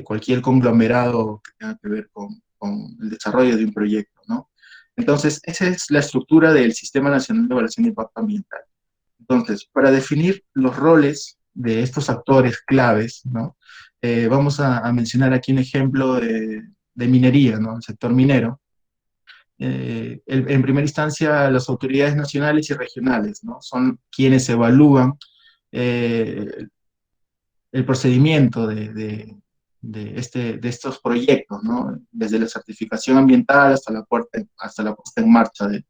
cualquier conglomerado que tenga que ver con el desarrollo de un proyecto, ¿no? Entonces, esa es la estructura del Sistema Nacional de Evaluación de Impacto Ambiental. Entonces, para definir los roles de estos actores claves, ¿no? Vamos a mencionar aquí un ejemplo de minería, ¿no? El sector minero. En primera instancia, las autoridades nacionales y regionales, ¿no? Son quienes evalúan eh, el procedimiento de estos proyectos, ¿no? Desde la certificación ambiental hasta la puesta en marcha de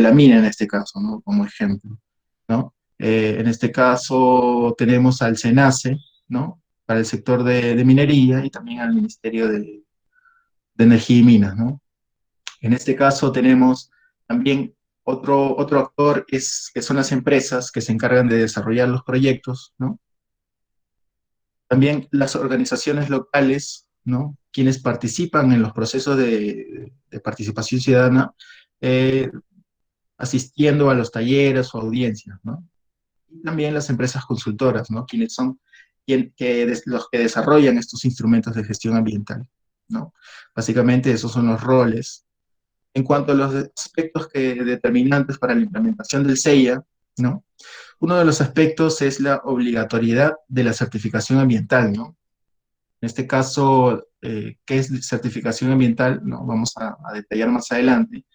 la mina, en este caso, ¿no? Como ejemplo, ¿no? En este caso tenemos al SENACE, ¿no? Para el sector de minería, y también al Ministerio de Energía y Minas, ¿no? En este caso tenemos también otro actor, que son las empresas que se encargan de desarrollar los proyectos, ¿no? También las organizaciones locales, ¿no? Quienes participan en los procesos de participación ciudadana, eh, asistiendo a los talleres o audiencias, ¿no? Y también las empresas consultoras, ¿no? Quienes son los que desarrollan estos instrumentos de gestión ambiental, ¿no? Básicamente esos son los roles. En cuanto a los aspectos determinantes para la implementación del CEIA, ¿no? Uno de los aspectos es la obligatoriedad de la certificación ambiental, ¿no? En este caso, ¿qué es certificación ambiental? ¿No? Vamos a detallar más adelante.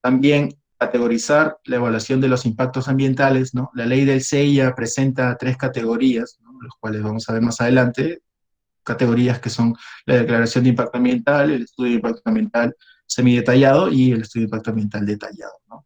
También categorizar la evaluación de los impactos ambientales, ¿no? La ley del CEIA presenta tres categorías, ¿no? Los cuales vamos a ver más adelante, categorías que son la declaración de impacto ambiental, el estudio de impacto ambiental semidetallado y el estudio de impacto ambiental detallado, ¿no?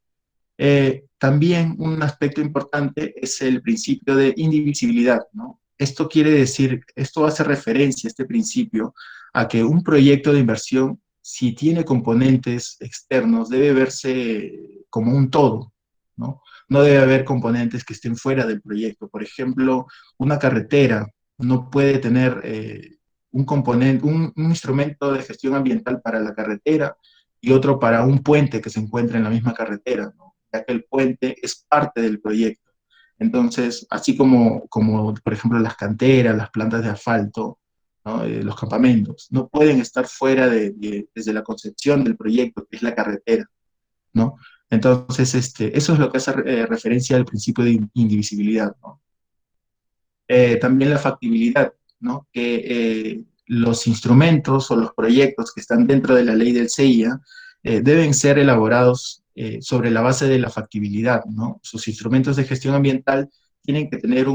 También un aspecto importante es el principio de indivisibilidad, ¿no? Esto quiere decir, esto hace referencia, este principio, a que un proyecto de inversión, si tiene componentes externos, debe verse como un todo, ¿no? No debe haber componentes que estén fuera del proyecto. Por ejemplo, una carretera no puede tener un componente, un instrumento de gestión ambiental para la carretera y otro para un puente que se encuentra en la misma carretera, ¿no? Ya que el puente es parte del proyecto. Entonces, así como por ejemplo, las canteras, las plantas de asfalto, ¿no? Los campamentos, no pueden estar fuera desde la concepción del proyecto, que es la carretera, ¿no? Entonces, eso es lo que hace referencia al principio de indivisibilidad, ¿no? También la factibilidad, ¿no? Que los instrumentos o los proyectos que están dentro de la ley del CEIA deben ser elaborados sobre la base de la factibilidad, ¿no? Sus instrumentos de gestión ambiental tienen que tener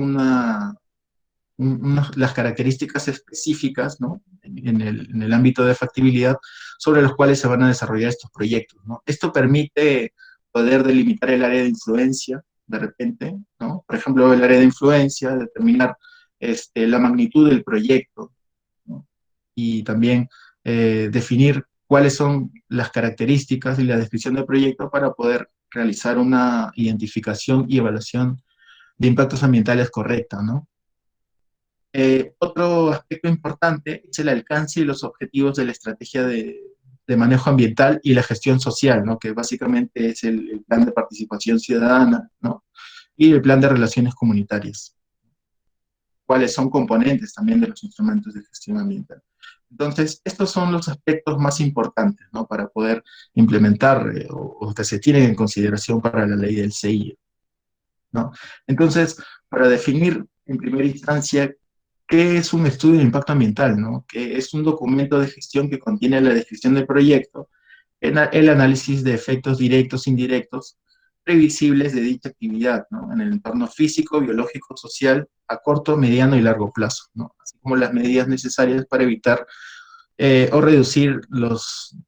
las características específicas, ¿no? En el ámbito de factibilidad sobre los cuales se van a desarrollar estos proyectos, ¿no? Esto permite poder delimitar el área de influencia de repente, ¿no? Por ejemplo, el área de influencia, determinar la magnitud del proyecto, ¿no? Y también definir cuáles son las características y la descripción del proyecto para poder realizar una identificación y evaluación de impactos ambientales correcta, ¿no? Otro aspecto importante es el alcance y los objetivos de la estrategia de manejo ambiental y la gestión social, ¿no? Que básicamente es el plan de participación ciudadana, ¿no? Y el plan de relaciones comunitarias, cuáles son componentes también de los instrumentos de gestión ambiental. Entonces, estos son los aspectos más importantes, ¿no? Para poder implementar o que se tienen en consideración para la ley del CEI, ¿no? Entonces, para definir en primera instancia qué es un estudio de impacto ambiental, ¿no? Que es un documento de gestión que contiene la descripción del proyecto, el análisis de efectos directos e indirectos previsibles de dicha actividad, ¿no? En el entorno físico, biológico, social, a corto, mediano y largo plazo, ¿no? Así como las medidas necesarias para evitar o reducir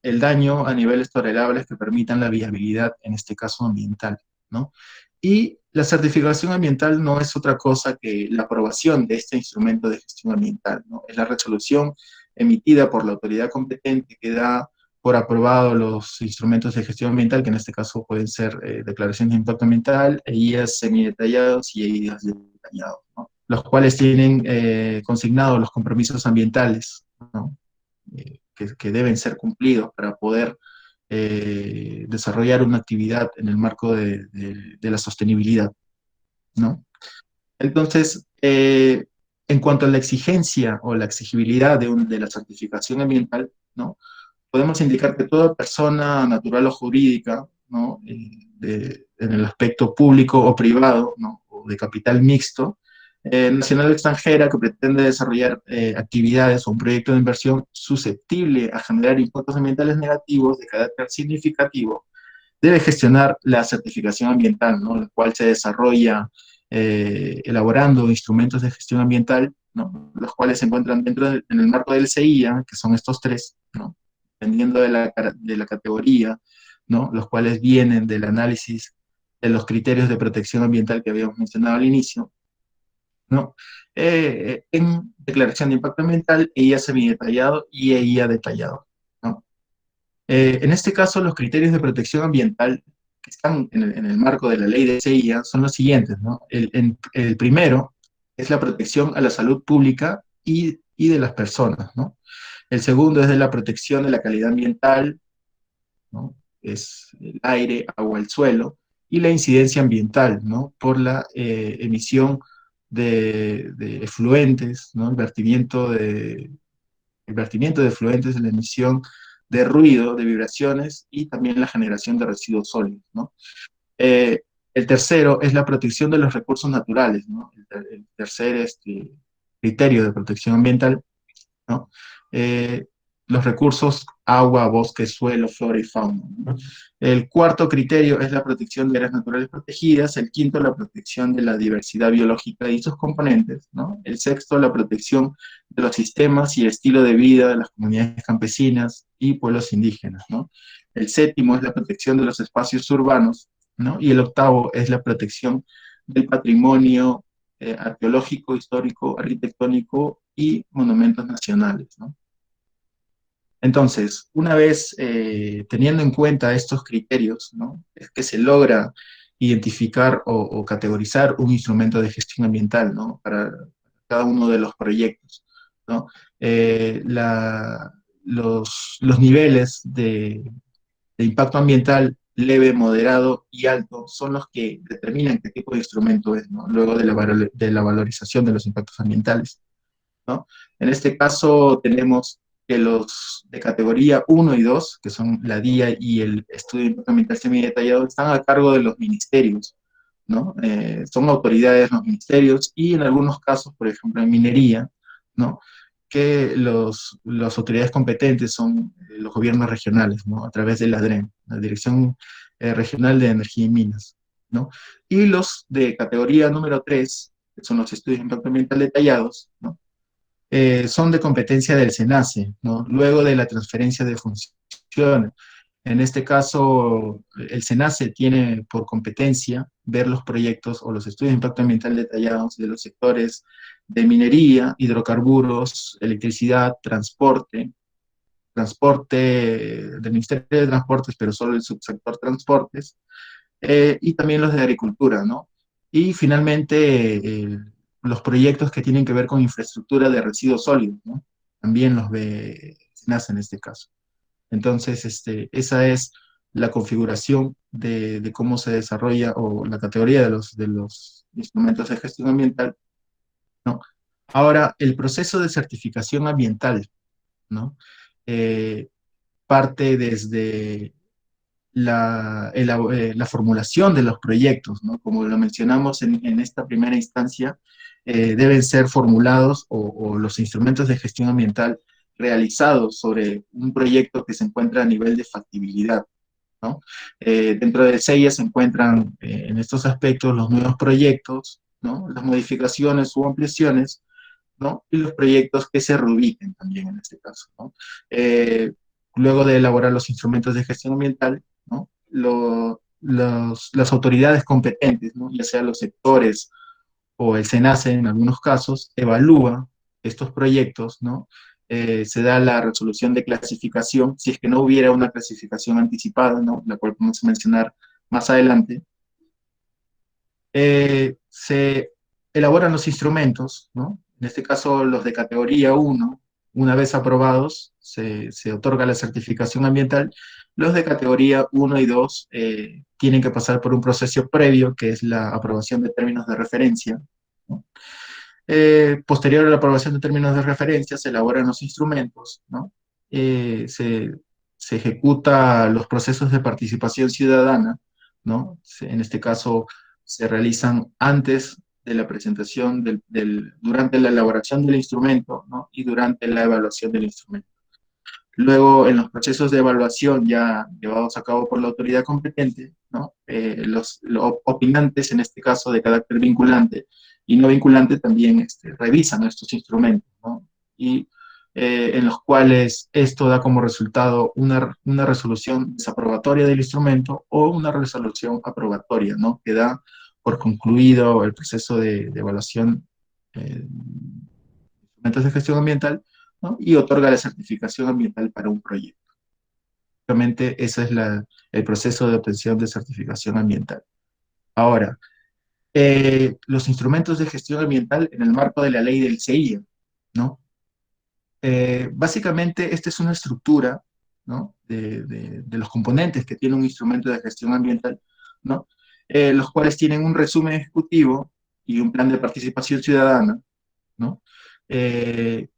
el daño a niveles tolerables que permitan la viabilidad, en este caso ambiental, ¿no? Y la certificación ambiental no es otra cosa que la aprobación de este instrumento de gestión ambiental, ¿no? Es la resolución emitida por la autoridad competente que da por aprobado los instrumentos de gestión ambiental, que en este caso pueden ser declaraciones de impacto ambiental, EIAs semidetallados y EIAs detallados, ¿no? Los cuales tienen consignados los compromisos ambientales, ¿no? Que deben ser cumplidos para poder desarrollar una actividad en el marco de la sostenibilidad, ¿no? Entonces, en cuanto a la exigencia o la exigibilidad de la certificación ambiental, ¿no? Podemos indicar que toda persona natural o jurídica, ¿no? En el aspecto público o privado, ¿no? O de capital mixto, nacional o extranjera, que pretende desarrollar actividades o un proyecto de inversión susceptible a generar impactos ambientales negativos de carácter significativo, debe gestionar la certificación ambiental, ¿no? La cual se desarrolla elaborando instrumentos de gestión ambiental, ¿no? Los cuales se encuentran en el marco del CIA, que son estos tres, ¿no? Dependiendo de la categoría, ¿no? Los cuales vienen del análisis de los criterios de protección ambiental que habíamos mencionado al inicio, ¿no? En declaración de impacto ambiental, EIA semidetallado y EIA detallado, ¿no? En este caso, los criterios de protección ambiental que están en el marco de la ley de CIA son los siguientes, ¿no? El primero es la protección a la salud pública y de las personas, ¿no? El segundo es de la protección de la calidad ambiental, ¿no? Es el aire, agua, el suelo, y la incidencia ambiental, ¿no? Por la emisión de efluentes, ¿no? El vertimiento de efluentes, la emisión de ruido, de vibraciones y también la generación de residuos sólidos, ¿no? Eh, el tercero es la protección de los recursos naturales, ¿no? El tercer criterio de protección ambiental, ¿no? Eh, los recursos agua, bosque, suelo, flora y fauna, ¿no? El cuarto criterio es la protección de áreas naturales protegidas. El quinto, la protección de la diversidad biológica y sus componentes, ¿no? El sexto, la protección de los sistemas y estilo de vida de las comunidades campesinas y pueblos indígenas, ¿no? El séptimo es la protección de los espacios urbanos, ¿no? Y el octavo es la protección del patrimonio arqueológico, histórico, arquitectónico y monumentos nacionales, ¿no? Entonces, una vez teniendo en cuenta estos criterios, ¿no? Es que se logra identificar o categorizar un instrumento de gestión ambiental, ¿no? Para cada uno de los proyectos, ¿no? Eh, la, los niveles de impacto ambiental leve, moderado y alto son los que determinan qué tipo de instrumento es, ¿no? Luego de la valorización de los impactos ambientales, ¿no? En este caso tenemos que los de categoría uno y 2, que son la DIA y el estudio de impacto ambiental semidetallado, están a cargo de los ministerios, ¿no? Son autoridades los ministerios y en algunos casos, por ejemplo en minería, ¿no? Que las autoridades competentes son los gobiernos regionales, ¿no? A través de la DREN, la Dirección Regional de Energía y Minas, ¿no? Y los de categoría número 3, que son los estudios de impacto ambiental detallados, ¿no? Son de competencia del SENACE, ¿no? Luego de la transferencia de funciones. En este caso, el SENACE tiene por competencia ver los proyectos o los estudios de impacto ambiental detallados de los sectores de minería, hidrocarburos, electricidad, transporte del Ministerio de Transportes, pero solo el subsector transportes, y también los de agricultura, ¿no? Y finalmente, los proyectos que tienen que ver con infraestructura de residuos sólidos, ¿no? También los ve SENACE en este caso. Entonces, esa es la configuración de cómo se desarrolla o la categoría de los instrumentos de gestión ambiental, ¿no? Ahora, el proceso de certificación ambiental, ¿no? Eh, parte desde la formulación de los proyectos, ¿no? Como lo mencionamos en esta primera instancia, deben ser formulados o los instrumentos de gestión ambiental realizados sobre un proyecto que se encuentra a nivel de factibilidad, ¿no? Dentro del CEIA se encuentran en estos aspectos los nuevos proyectos, ¿no? Las modificaciones u ampliaciones, ¿no? Y los proyectos que se reubiquen también en este caso, ¿no? Luego de elaborar los instrumentos de gestión ambiental, ¿no? Las autoridades competentes, ¿no? Ya sea los sectores o el SENACE en algunos casos, evalúa estos proyectos, ¿no? se da la resolución de clasificación, si es que no hubiera una clasificación anticipada, ¿no? La cual vamos a mencionar más adelante. Se elaboran los instrumentos, ¿no? En este caso, los de categoría 1, una vez aprobados, se otorga la certificación ambiental. Los de categoría 1 y 2 tienen que pasar por un proceso previo, que es la aprobación de términos de referencia, ¿no? Posterior a la aprobación de términos de referencia, se elaboran los instrumentos, ¿no? Se ejecuta los procesos de participación ciudadana, ¿no? En este caso, se realizan antes de la presentación, durante la elaboración del instrumento, ¿no? Y durante la evaluación del instrumento. Luego, en los procesos de evaluación ya llevados a cabo por la autoridad competente, ¿no? Los opinantes, en este caso de carácter vinculante y no vinculante, también revisan estos instrumentos, ¿no? Y en los cuales esto da como resultado una resolución desaprobatoria del instrumento o una resolución aprobatoria, ¿no? Que da por concluido el proceso de evaluación de instrumentos de gestión ambiental, ¿no? Y otorga la certificación ambiental para un proyecto. Realmente ese es el proceso de obtención de certificación ambiental. Ahora, los instrumentos de gestión ambiental en el marco de la ley del CEIA, ¿no? Básicamente, esta es una estructura, ¿no? De los componentes que tiene un instrumento de gestión ambiental, ¿no? Los cuales tienen un resumen ejecutivo y un plan de participación ciudadana, ¿no? Eh,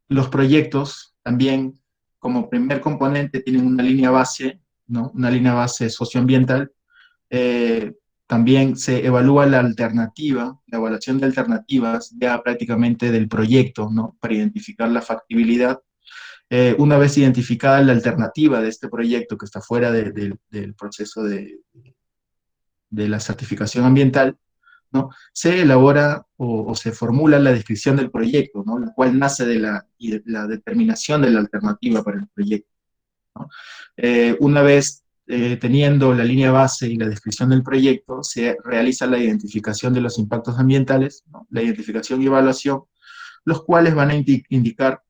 los proyectos también, como primer componente, tienen una línea base, ¿no? Una línea base socioambiental. Eh, También se evalúa la alternativa, la evaluación de alternativas ya prácticamente del proyecto, ¿no? Para identificar la factibilidad. Una vez identificada la alternativa de este proyecto que está fuera del proceso de la certificación ambiental, ¿no? Se elabora o se formula la descripción del proyecto, ¿no? La cual nace de la determinación de la alternativa para el proyecto, ¿no? Una vez teniendo la línea base y la descripción del proyecto, se realiza la identificación de los impactos ambientales, ¿no? La identificación y evaluación, los cuales van a indicar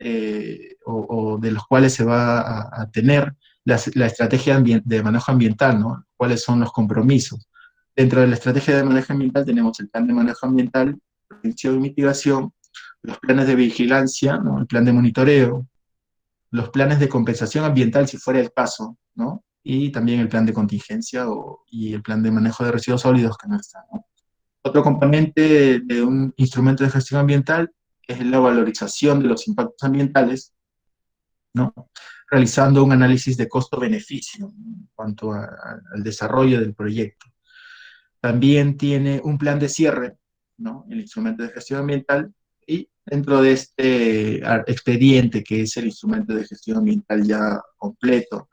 o de los cuales se va a tener la estrategia de manejo ambiental, ¿no? Cuáles son los compromisos. Dentro de la estrategia de manejo ambiental tenemos el plan de manejo ambiental, prevención y mitigación, los planes de vigilancia, ¿no? El plan de monitoreo, los planes de compensación ambiental si fuera el caso, ¿no? Y también el plan de contingencia y el plan de manejo de residuos sólidos que no está, ¿no? Otro componente de un instrumento de gestión ambiental es la valorización de los impactos ambientales, ¿no? Realizando un análisis de costo-beneficio en cuanto al desarrollo del proyecto. También tiene un plan de cierre, ¿no? El instrumento de gestión ambiental, y dentro de este expediente, que es el instrumento de gestión ambiental ya completo,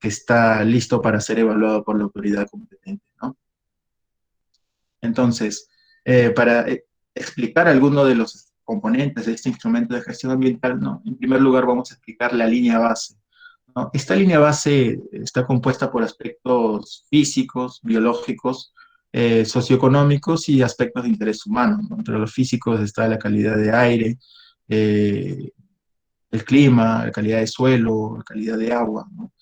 que está listo para ser evaluado por la autoridad competente, ¿no? Entonces, para explicar algunos de los componentes de este instrumento de gestión ambiental, ¿no? En primer lugar, vamos a explicar la línea base, ¿no? Esta línea base está compuesta por aspectos físicos, biológicos, socioeconómicos y aspectos de interés humano, ¿no? Entre los físicos está la calidad de aire, eh, el clima, la calidad de suelo, la calidad de agua, ¿no?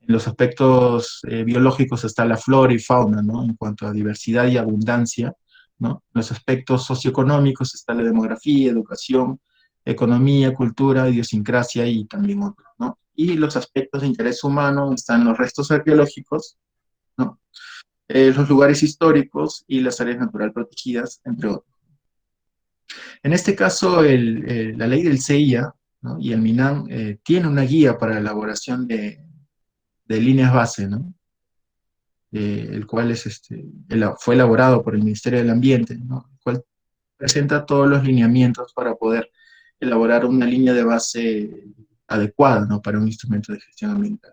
En los aspectos biológicos está la flora y fauna, ¿no? En cuanto a diversidad y abundancia, ¿no? En los aspectos socioeconómicos está la demografía, educación, economía, cultura, idiosincrasia y también otros, ¿no? Y los aspectos de interés humano están los restos arqueológicos, ¿no? Los lugares históricos y las áreas natural protegidas, entre otros. En este caso, la ley del CEIA, ¿no? Y el MINAM tiene una guía para la elaboración de líneas base, ¿no? El cual fue elaborado por el Ministerio del Ambiente, ¿no? El cual presenta todos los lineamientos para poder elaborar una línea de base adecuada, ¿no? Para un instrumento de gestión ambiental.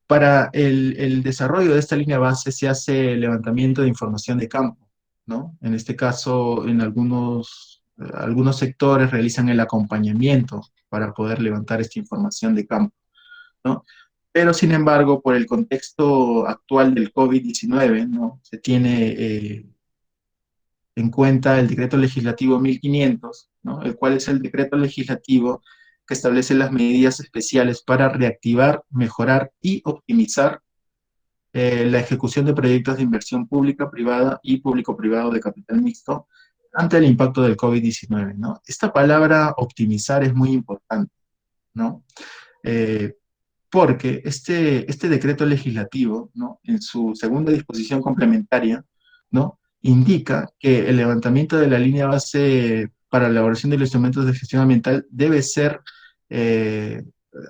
Para el desarrollo de esta línea base se hace levantamiento de información de campo, ¿no? En este caso, en algunos sectores realizan el acompañamiento para poder levantar esta información de campo, ¿no? Pero, sin embargo, por el contexto actual del COVID-19, ¿no? Se tiene en cuenta el decreto legislativo 1500, ¿no? El cual es el decreto legislativo que establece las medidas especiales para reactivar, mejorar y optimizar la ejecución de proyectos de inversión pública, privada y público-privado de capital mixto ante el impacto del COVID-19, ¿no? Esta palabra optimizar es muy importante, ¿no? Eh, Porque este decreto legislativo, ¿no? En su segunda disposición complementaria, ¿no? Indica que el levantamiento de la línea base para la elaboración de los instrumentos de gestión ambiental debe ser eh,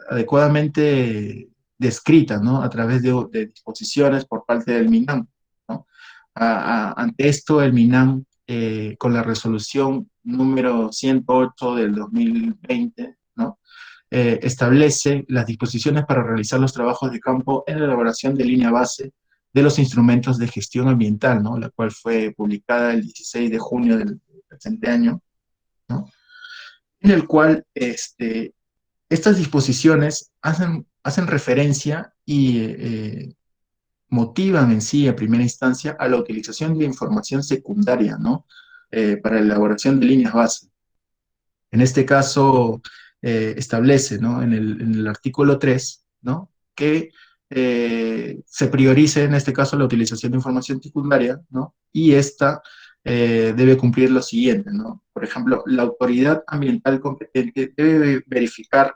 adecuadamente descrita, ¿no? A través de disposiciones por parte del MINAM, ¿no? Ante esto, el MINAM, con la resolución número 108 del 2020, ¿no? Establece las disposiciones para realizar los trabajos de campo en la elaboración de línea base de los instrumentos de gestión ambiental, ¿no? La cual fue publicada el 16 de junio del presente año, ¿no? En el cual estas disposiciones hacen referencia y motivan en sí, a primera instancia, a la utilización de información secundaria, ¿no? Para la elaboración de líneas base. En este caso, establece, ¿no? En el artículo 3, ¿no? Que se priorice, en este caso, la utilización de información secundaria, ¿no? Y esta debe cumplir lo siguiente, ¿no? Por ejemplo, la autoridad ambiental competente debe verificar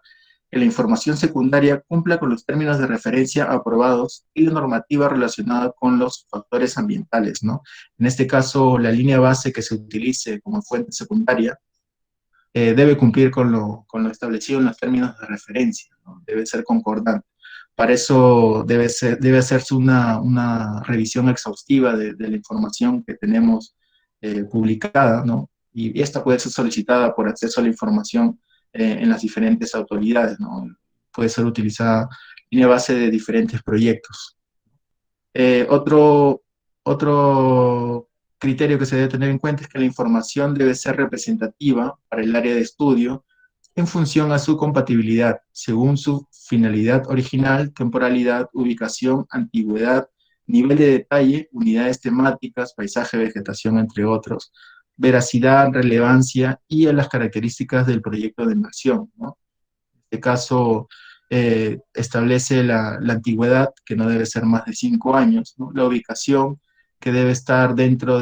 que la información secundaria cumpla con los términos de referencia aprobados y la normativa relacionada con los factores ambientales, ¿no? En este caso, la línea base que se utilice como fuente secundaria debe cumplir con lo establecido en los términos de referencia, ¿no? Debe ser concordante. Para eso debe hacerse una revisión exhaustiva de la información que tenemos publicada, ¿no? Y esta puede ser solicitada por acceso a la información en las diferentes autoridades, ¿no? Puede ser utilizada línea base de diferentes proyectos. Eh, otro, otro criterio que se debe tener en cuenta es que la información debe ser representativa para el área de estudio en función a su compatibilidad, según su finalidad original, temporalidad, ubicación, antigüedad, nivel de detalle, unidades temáticas, paisaje, vegetación, entre otros, veracidad, relevancia y a las características del proyecto de inversión, ¿no? Este caso establece la antigüedad, que no debe ser más de 5 años, ¿no? La ubicación, que debe estar dentro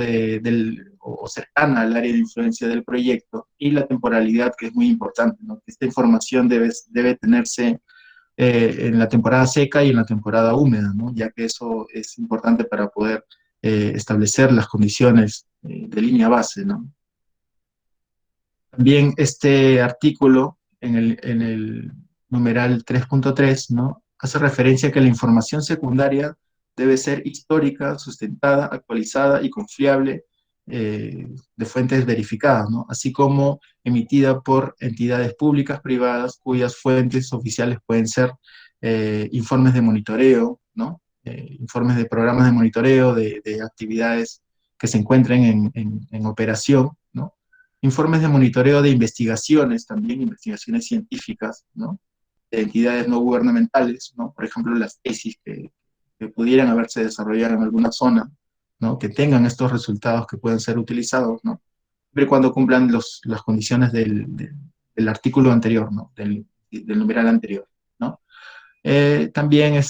o cercana al área de influencia del proyecto, y la temporalidad, que es muy importante, ¿no? Esta información debe tenerse en la temporada seca y en la temporada húmeda, ¿no? Ya que eso es importante para poder establecer las condiciones de línea base, ¿no? También este artículo en el numeral 3.3, ¿no? Hace referencia a que la información secundaria debe ser histórica, sustentada, actualizada y confiable de fuentes verificadas, ¿no? Así como emitida por entidades públicas, privadas, cuyas fuentes oficiales pueden ser informes de monitoreo, ¿no? Informes de programas de monitoreo, de actividades que se encuentren en operación, ¿no? Informes de monitoreo de investigaciones, también investigaciones científicas, ¿no? De entidades no gubernamentales, ¿no? Por ejemplo, las tesis que pudieran haberse desarrollado en alguna zona, ¿no? Que tengan estos resultados que pueden ser utilizados, ¿no? Siempre y cuando cumplan las condiciones del artículo anterior, ¿no? Del numeral anterior, ¿no? También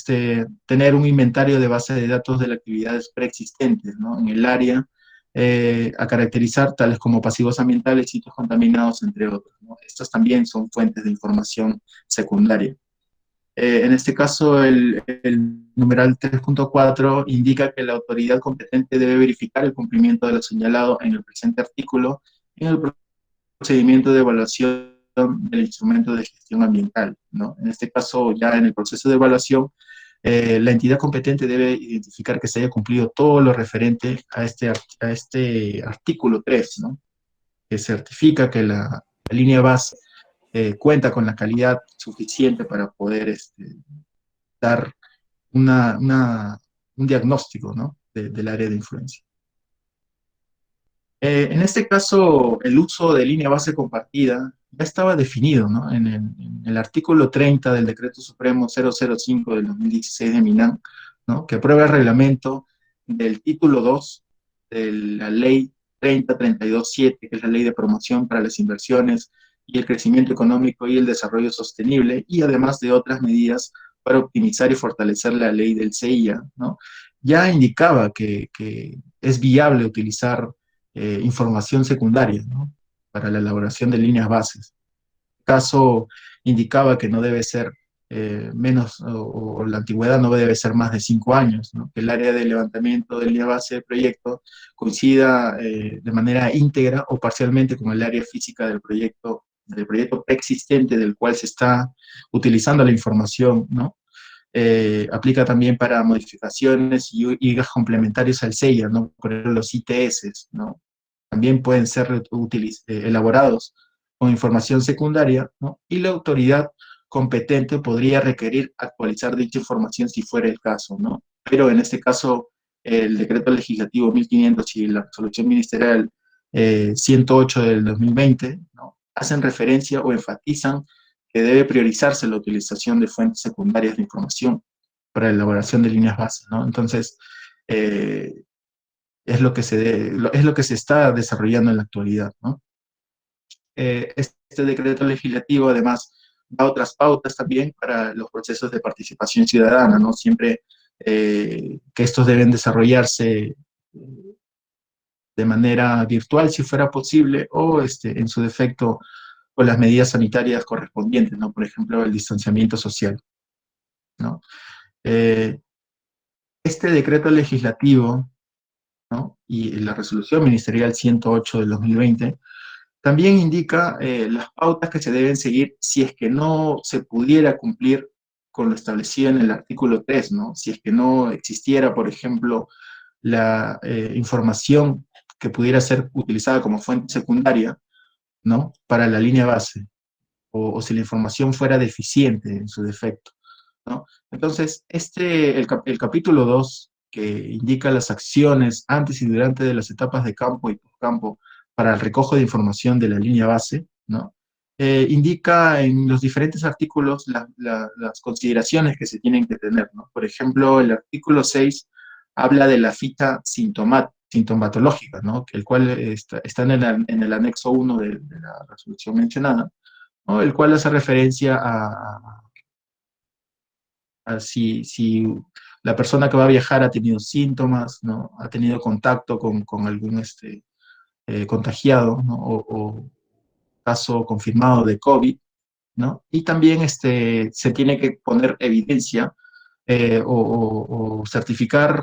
tener un inventario de base de datos de las actividades preexistentes, ¿no? En el área, a caracterizar, tales como pasivos ambientales, sitios contaminados, entre otros, ¿no? Estas también son fuentes de información secundaria. En este caso, el numeral 3.4 indica que la autoridad competente debe verificar el cumplimiento de lo señalado en el presente artículo en el procedimiento de evaluación del instrumento de gestión ambiental, ¿no? En este caso, ya en el proceso de evaluación, la entidad competente debe identificar que se haya cumplido todo lo referente a este artículo 3, ¿no? Que certifica que la línea base cuenta con la calidad suficiente para poder dar un diagnóstico, ¿no? Del área de influencia. En este caso, el uso de línea base compartida ya estaba definido, ¿no? En el artículo 30 del Decreto Supremo 005 del 2016 de MINAM, ¿no? Que aprueba el reglamento del título 2 de la Ley 32.7, que es la Ley de Promoción para las Inversiones y el Crecimiento Económico y el Desarrollo Sostenible, y además de otras medidas para optimizar y fortalecer la ley del CIA, ¿no? Ya indicaba que es viable utilizar información secundaria, ¿no? Para la elaboración de líneas bases. El caso indicaba que no debe ser menos, o la antigüedad no debe ser más de 5 años, ¿no? Que el área de levantamiento de línea base del proyecto coincida de manera íntegra o parcialmente con el área física del proyecto preexistente del cual se está utilizando la información, ¿no? Aplica también para modificaciones y gas complementarios al SEIA, ¿no? Por ejemplo, los ITS, ¿no? También pueden ser elaborados con información secundaria, ¿no? Y la autoridad competente podría requerir actualizar dicha información si fuera el caso, ¿no? Pero en este caso, el decreto legislativo 1500 y la resolución ministerial 108 del 2020, ¿no? Hacen referencia o enfatizan que debe priorizarse la utilización de fuentes secundarias de información para la elaboración de líneas bases, ¿no? Entonces, eh, es lo que se está desarrollando en la actualidad, ¿no? Este decreto legislativo además da otras pautas también para los procesos de participación ciudadana, ¿no? Siempre que estos deben desarrollarse de manera virtual, si fuera posible, o en su defecto con las medidas sanitarias correspondientes, ¿no? Por ejemplo, el distanciamiento social, ¿no? Eh, este decreto legislativo, ¿no? Y la resolución ministerial 108 del 2020 también indica las pautas que se deben seguir si es que no se pudiera cumplir con lo establecido en el artículo 3, ¿no? Si es que no existiera, por ejemplo, la información que pudiera ser utilizada como fuente secundaria, ¿no? Para la línea base, o si la información fuera deficiente en su defecto, ¿no? Entonces, el capítulo 2, que indica las acciones antes y durante de las etapas de campo y postcampo para el recojo de información de la línea base, ¿no? Indica en los diferentes artículos las consideraciones que se tienen que tener, ¿no? Por ejemplo, el artículo 6 habla de la ficha sintomatológica, ¿no? El cual está en el anexo 1 de la resolución mencionada, ¿no? El cual hace referencia a si la persona que va a viajar ha tenido síntomas, ¿no? Ha tenido contacto con algún contagiado, ¿no? O caso confirmado de COVID, ¿no? Y también se tiene que poner evidencia o certificar,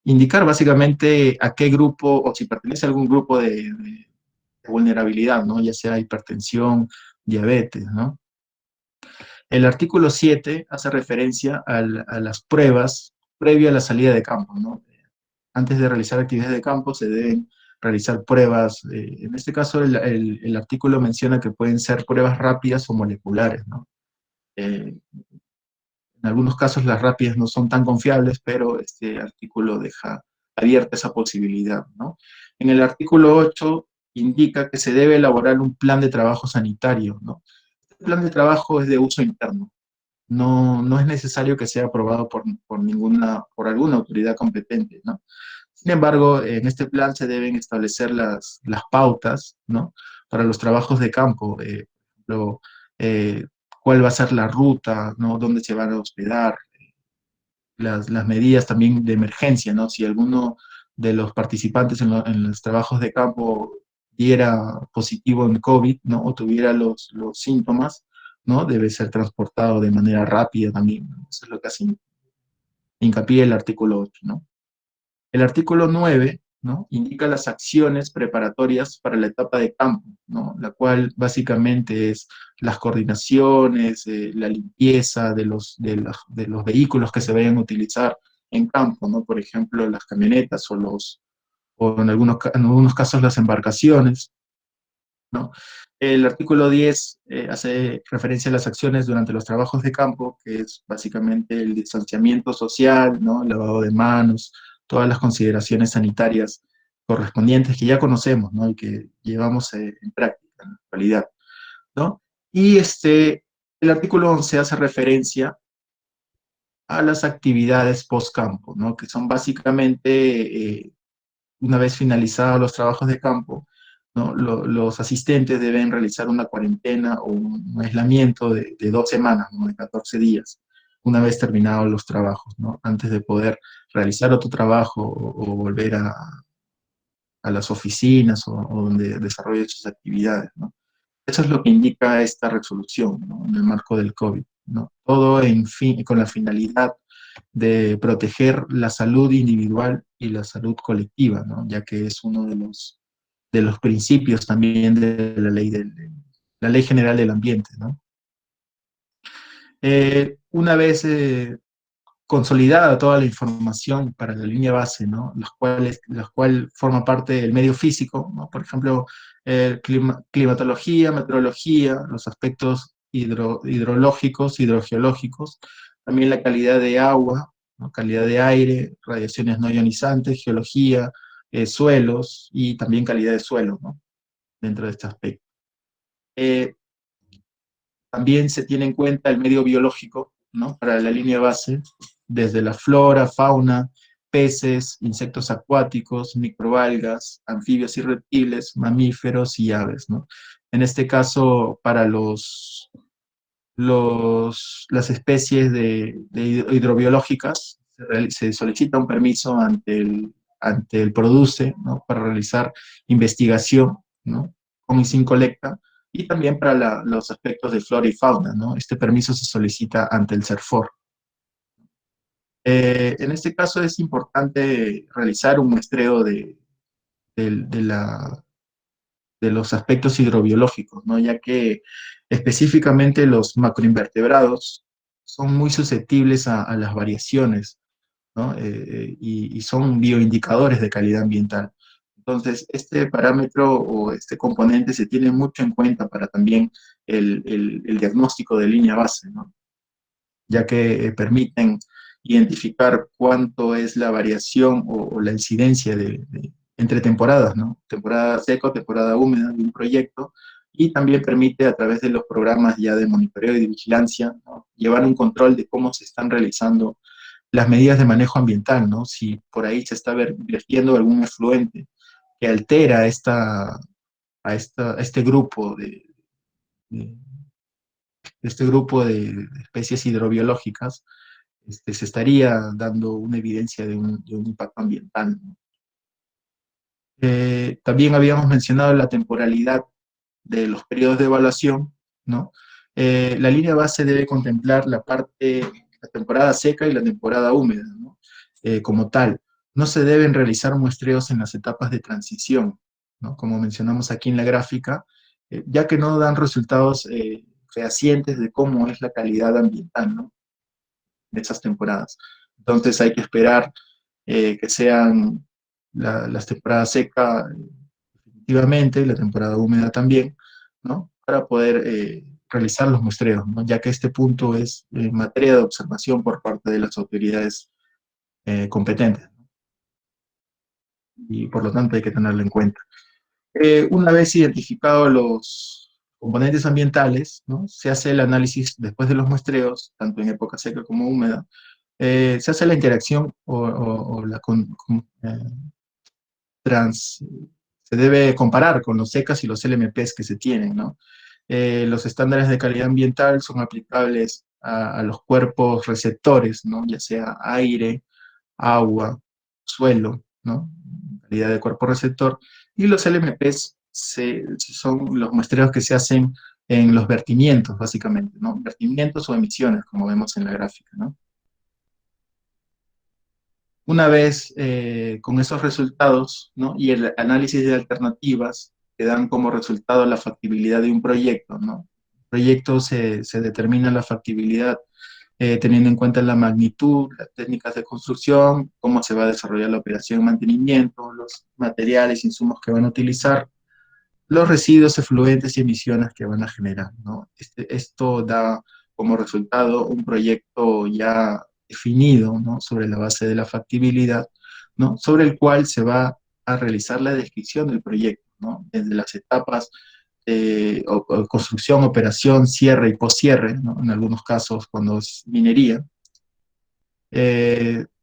indicar básicamente a qué grupo o si pertenece a algún grupo de vulnerabilidad, ¿no? Ya sea hipertensión, diabetes, ¿no? El artículo 7 hace referencia a las pruebas previo a la salida de campo, ¿no? Antes de realizar actividades de campo se deben realizar pruebas. En este caso, el artículo menciona que pueden ser pruebas rápidas o moleculares, ¿no? En algunos casos las rápidas no son tan confiables, pero este artículo deja abierta esa posibilidad, ¿no? En el artículo 8 indica que se debe elaborar un plan de trabajo sanitario, ¿no? El plan de trabajo es de uso interno. No es necesario que sea aprobado por alguna autoridad competente, ¿no? Sin embargo, en este plan se deben establecer las pautas, ¿no? Para los trabajos de campo, por ejemplo, eh, cuál va a ser la ruta, ¿no? Dónde se van a hospedar, las medidas también de emergencia, ¿no? Si alguno de los participantes en los trabajos de campo diera positivo en COVID, ¿no? O tuviera los síntomas, ¿no? Debe ser transportado de manera rápida también, ¿no? Eso es lo que hace hincapié el artículo 8, ¿no? El artículo 9, ¿no? Indica las acciones preparatorias para la etapa de campo, ¿no? La cual básicamente es las coordinaciones, la limpieza de los vehículos que se vayan a utilizar en campo, ¿no? Por ejemplo, las camionetas o en algunos casos las embarcaciones, ¿no? El artículo 10 hace referencia a las acciones durante los trabajos de campo, que es básicamente el distanciamiento social, ¿no? El lavado de manos, todas las consideraciones sanitarias correspondientes que ya conocemos, ¿no? Y que llevamos en práctica en la actualidad, ¿no? Y el artículo 11 hace referencia a las actividades post-campo, ¿no? Que son básicamente una vez finalizados los trabajos de campo, ¿no? Los asistentes deben realizar una cuarentena o un aislamiento de 2 semanas, ¿no? De 14 días, una vez terminados los trabajos, ¿no? Antes de poder realizar otro trabajo o volver a las oficinas o donde desarrolle sus actividades, ¿no? Eso es lo que indica esta resolución, ¿no? En el marco del COVID, ¿no? Todo con la finalidad de proteger la salud individual y la salud colectiva, ¿no? Ya que es uno de los principios también de la ley general del ambiente, ¿no? Una vez consolidada toda la información para la línea base, ¿no? Las cual forma parte del medio físico, ¿no? Por ejemplo, climatología, meteorología, los aspectos hidrológicos, hidrogeológicos, también la calidad de agua, ¿no? Calidad de aire, radiaciones no ionizantes, geología, suelos y también calidad de suelo, ¿no? Dentro de este aspecto. Eh, También se tiene en cuenta el medio biológico, ¿no? Para la línea base, desde la flora, fauna, peces, insectos acuáticos, microalgas, anfibios y reptiles, mamíferos y aves, ¿no? En este caso, para las especies de hidrobiológicas, se solicita un permiso ante el produce, ¿no? Para realizar investigación, ¿no? Con y sin colecta, y también para los aspectos de flora y fauna, ¿no? Este permiso se solicita ante el CERFOR. En este caso es importante realizar un muestreo de la, de los aspectos hidrobiológicos, ¿no? Ya que específicamente los macroinvertebrados son muy susceptibles a las variaciones, ¿no? Y son bioindicadores de calidad ambiental. Entonces, este parámetro o este componente se tiene mucho en cuenta para también el diagnóstico de línea base, ¿no? Ya que permiten identificar cuánto es la variación o la incidencia entre temporadas, ¿no? Temporada seca o temporada húmeda de un proyecto, y también permite a través de los programas ya de monitoreo y de vigilancia, ¿no? Llevar un control de cómo se están realizando las medidas de manejo ambiental, ¿no? Si por ahí se está vertiendo algún efluente que altera a este grupo de de especies hidrobiológicas, se estaría dando una evidencia de un impacto ambiental, ¿no? También habíamos mencionado la temporalidad de los periodos de evaluación, ¿no? La línea base debe contemplar la temporada seca y la temporada húmeda, ¿no? Como tal. No se deben realizar muestreos en las etapas de transición, ¿no? Como mencionamos aquí en la gráfica, ya que no dan resultados fehacientes de cómo es la calidad ambiental, ¿no? De esas temporadas. Entonces hay que esperar que sean las temporadas secas definitivamente, la temporada húmeda también, ¿no? Para poder realizar los muestreos, ¿no? Ya que este punto es materia de observación por parte de las autoridades competentes, ¿no? Y por lo tanto hay que tenerlo en cuenta. Una vez identificados los componentes ambientales, ¿no? Se hace el análisis después de los muestreos, tanto en época seca como húmeda. Se hace la interacción o se debe comparar con los secas y los LMPs que se tienen, ¿no? Los estándares de calidad ambiental son aplicables a los cuerpos receptores, ¿no? Ya sea aire, agua, suelo, ¿no? Calidad de cuerpo receptor. Y los LMPs son los muestreos que se hacen en los vertimientos, básicamente, ¿no? Vertimientos o emisiones, como vemos en la gráfica, ¿no? Una vez con esos resultados, ¿no? Y el análisis de alternativas que dan como resultado la factibilidad de un proyecto, ¿no? El proyecto se determina la factibilidad teniendo en cuenta la magnitud, las técnicas de construcción, cómo se va a desarrollar la operación y mantenimiento, los materiales, insumos que van a utilizar, los residuos, efluentes y emisiones que van a generar, ¿no? Esto da como resultado un proyecto ya definido, ¿no? Sobre la base de la factibilidad, ¿no? Sobre el cual se va a realizar la descripción del proyecto, ¿no? Desde las etapas o construcción, operación, cierre y poscierre, ¿no? En algunos casos cuando es minería.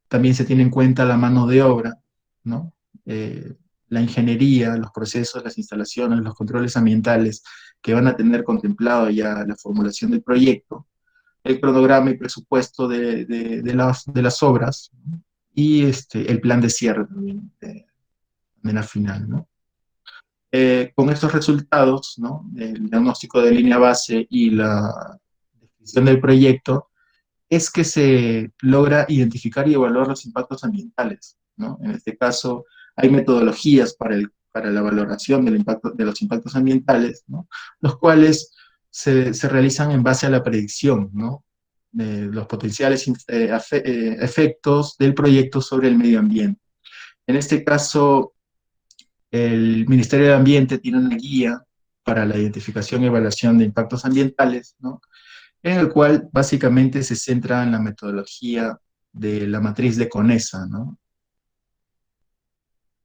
También se tiene en cuenta la mano de obra, ¿no? la ingeniería, los procesos, las instalaciones, los controles ambientales que van a tener contemplado ya la formulación del proyecto, el cronograma y presupuesto de las obras y el plan de cierre también de la final, ¿no? Con estos resultados, ¿no? El diagnóstico de línea base y la definición del proyecto, es que se logra identificar y evaluar los impactos ambientales, ¿no? En este caso, hay metodologías para la valoración del impacto, de los impactos ambientales, ¿no? Los cuales se realizan en base a la predicción, ¿no? De los potenciales efectos del proyecto sobre el medio ambiente. En este caso, el Ministerio de Ambiente tiene una guía para la identificación y evaluación de impactos ambientales, ¿no? En el cual básicamente se centra en la metodología de la matriz de Conesa, ¿no?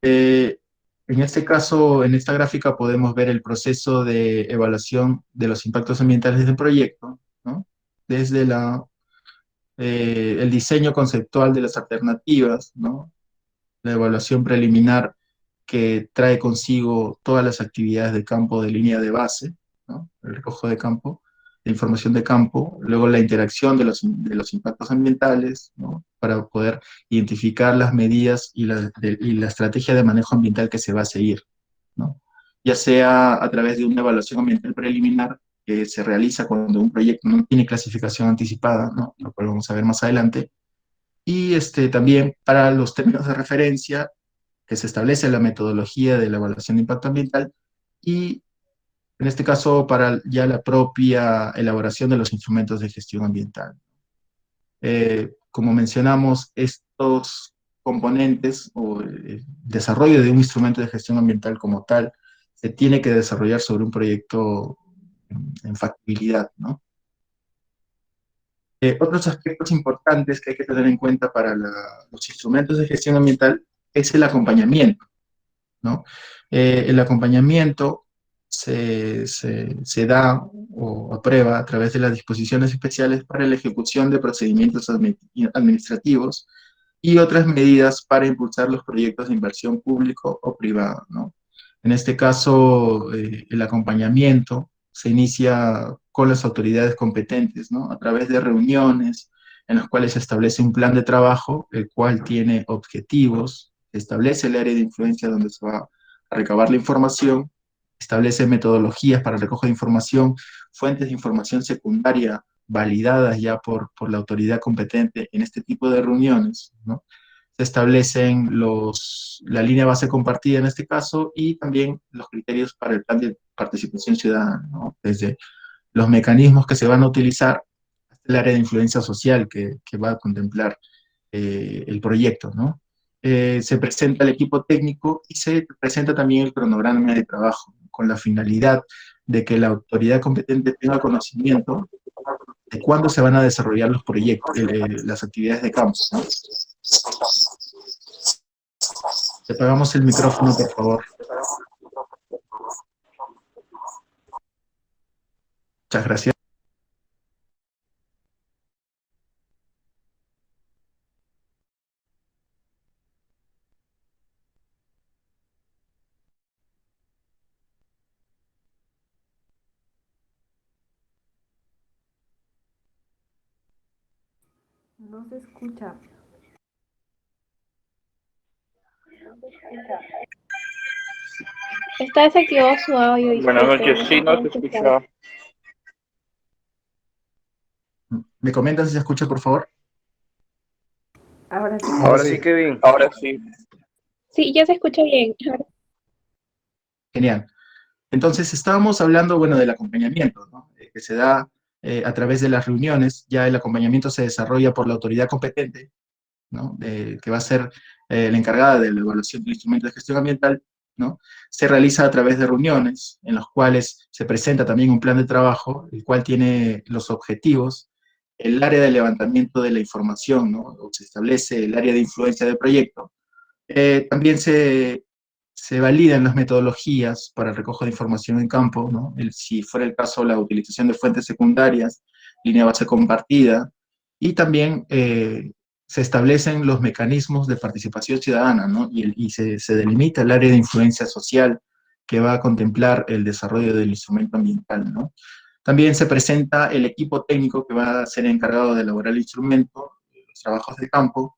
En este caso, en esta gráfica podemos ver el proceso de evaluación de los impactos ambientales del proyecto, ¿no? Desde el diseño conceptual de las alternativas, ¿no? La evaluación preliminar que trae consigo todas las actividades de campo de línea de base, ¿no? El recojo de campo, de información de campo, luego la interacción de los impactos ambientales, ¿no? Para poder identificar las medidas y la estrategia de manejo ambiental que se va a seguir, ¿no? Ya sea a través de una evaluación ambiental preliminar que se realiza cuando un proyecto no tiene clasificación anticipada, ¿no? Lo cual vamos a ver más adelante, y también para los términos de referencia que se establece la metodología de la evaluación de impacto ambiental y, en este caso, para ya la propia elaboración de los instrumentos de gestión ambiental. Como mencionamos, estos componentes o el desarrollo de un instrumento de gestión ambiental como tal se tiene que desarrollar sobre un proyecto en factibilidad, ¿no? Otros aspectos importantes que hay que tener en cuenta para los instrumentos de gestión ambiental es el acompañamiento, ¿no? El acompañamiento se da o aprueba a través de las disposiciones especiales para la ejecución de procedimientos administrativos y otras medidas para impulsar los proyectos de inversión público o privado, ¿no? En este caso, el acompañamiento se inicia con las autoridades competentes, ¿no? A través de reuniones en las cuales se establece un plan de trabajo, el cual tiene objetivos, establece el área de influencia donde se va a recabar la información, establece metodologías para el recojo de información, fuentes de información secundaria validadas ya por la autoridad competente en este tipo de reuniones, ¿no? Se establecen la línea base compartida en este caso y también los criterios para el plan de participación ciudadana, ¿no? Desde los mecanismos que se van a utilizar hasta el área de influencia social que va a contemplar el proyecto, ¿no? Se presenta el equipo técnico y se presenta también el cronograma de trabajo, con la finalidad de que la autoridad competente tenga conocimiento de cuándo se van a desarrollar los proyectos, las actividades de campo, ¿no? Te apagamos el micrófono, por favor. Muchas gracias. No se escucha. Está desactivado su audio, Buenas disculpe, noches, no sí, se no puede se escuchar. escucha. ¿Me comentan si se escucha, por favor? Ahora sí. Ahora sí, Kevin. Ahora sí. Sí, ya se escucha bien. Genial. Entonces, estábamos hablando, bueno, del acompañamiento, ¿no? Que se da a través de las reuniones. Ya el acompañamiento se desarrolla por la autoridad competente, ¿no? Que va a ser la encargada de la evaluación del instrumento de gestión ambiental, ¿no? Se realiza a través de reuniones en las cuales se presenta también un plan de trabajo, el cual tiene los objetivos, el área de levantamiento de la información, ¿no? O se establece el área de influencia del proyecto. También se validan las metodologías para el recojo de información en campo, ¿no? Si fuera el caso, la utilización de fuentes secundarias, línea base compartida, y también se establecen los mecanismos de participación ciudadana, ¿no? Y se delimita el área de influencia social que va a contemplar el desarrollo del instrumento ambiental, ¿no? También se presenta el equipo técnico que va a ser encargado de elaborar el instrumento, los trabajos de campo,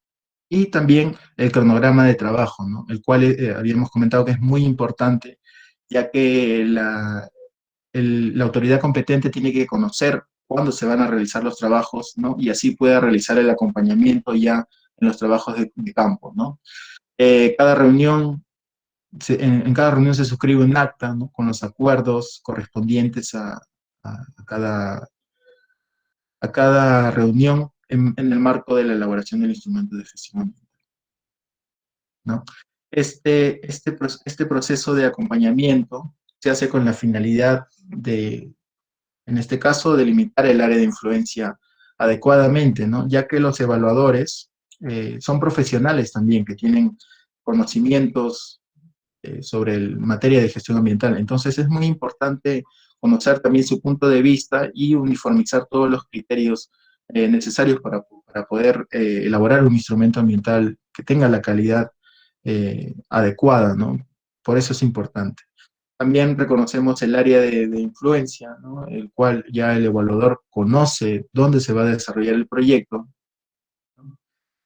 y también el cronograma de trabajo, ¿no? El cual habíamos comentado que es muy importante, ya que la autoridad competente tiene que conocer cuándo se van a realizar los trabajos, ¿no? Y así pueda realizar el acompañamiento ya en los trabajos de campo, ¿no? Cada reunión, en cada reunión se suscribe un acta, ¿no? Con los acuerdos correspondientes a cada reunión en el marco de la elaboración del instrumento de gestión ambiental, ¿no? Este proceso de acompañamiento se hace con la finalidad de, en este caso, delimitar el área de influencia adecuadamente, ¿no? Ya que los evaluadores son profesionales también, que tienen conocimientos sobre materia de gestión ambiental. Entonces es muy importante conocer también su punto de vista y uniformizar todos los criterios necesarios para poder elaborar un instrumento ambiental que tenga la calidad adecuada, ¿no? Por eso es importante. También reconocemos el área de influencia, ¿no? El cual ya el evaluador conoce dónde se va a desarrollar el proyecto.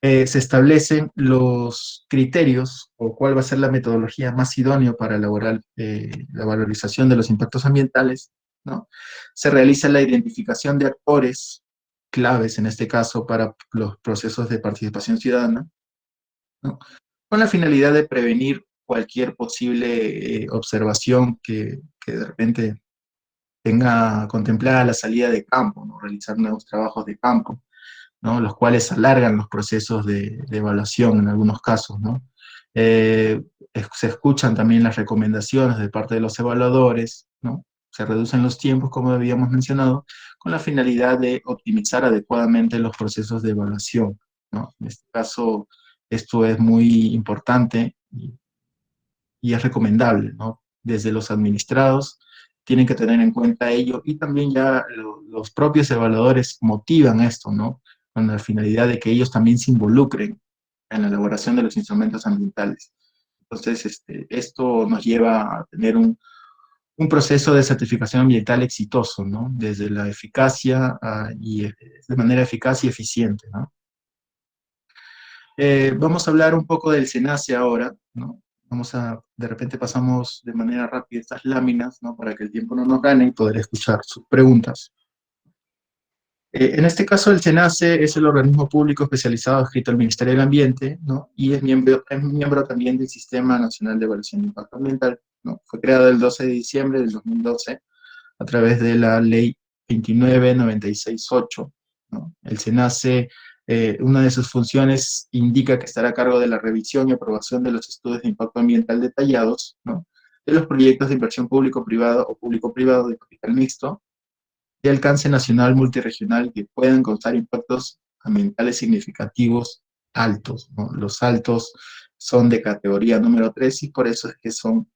Se establecen los criterios o cuál va a ser la metodología más idónea para elaborar la valorización de los impactos ambientales, ¿no? Se realiza la identificación de actores claves, en este caso, para los procesos de participación ciudadana, ¿no? Con la finalidad de prevenir cualquier posible observación que de repente tenga contemplada la salida de campo, ¿no? Realizar nuevos trabajos de campo, ¿no? Los cuales alargan los procesos de evaluación en algunos casos, ¿no? Eh, Se escuchan también las recomendaciones de parte de los evaluadores, ¿no? Se reducen los tiempos, como habíamos mencionado, con la finalidad de optimizar adecuadamente los procesos de evaluación, ¿no? En este caso, esto es muy importante y es recomendable, ¿no? Desde los administrados tienen que tener en cuenta ello y también ya los propios evaluadores motivan esto, ¿no? Con la finalidad de que ellos también se involucren en la elaboración de los instrumentos ambientales. Entonces, esto nos lleva a tener un proceso de certificación ambiental exitoso, ¿no? Desde la eficacia y de manera eficaz y eficiente, ¿no? Vamos a hablar un poco del SENACE ahora, ¿no? De repente pasamos de manera rápida estas láminas, ¿no? Para que el tiempo no nos gane y poder escuchar sus preguntas. En este caso, el SENACE es el organismo público especializado adscrito al Ministerio del Ambiente, ¿no? Y es miembro también del Sistema Nacional de Evaluación de Impacto Ambiental, ¿no? Fue creado el 12 de diciembre del 2012 a través de la Ley 29968, ¿no? El SENACE, una de sus funciones indica que estará a cargo de la revisión y aprobación de los estudios de impacto ambiental detallados, ¿no? De los proyectos de inversión público-privado o público-privado de capital mixto, de alcance nacional multirregional que puedan causar impactos ambientales significativos altos, ¿no? Los altos son de categoría número 3 y por eso es que son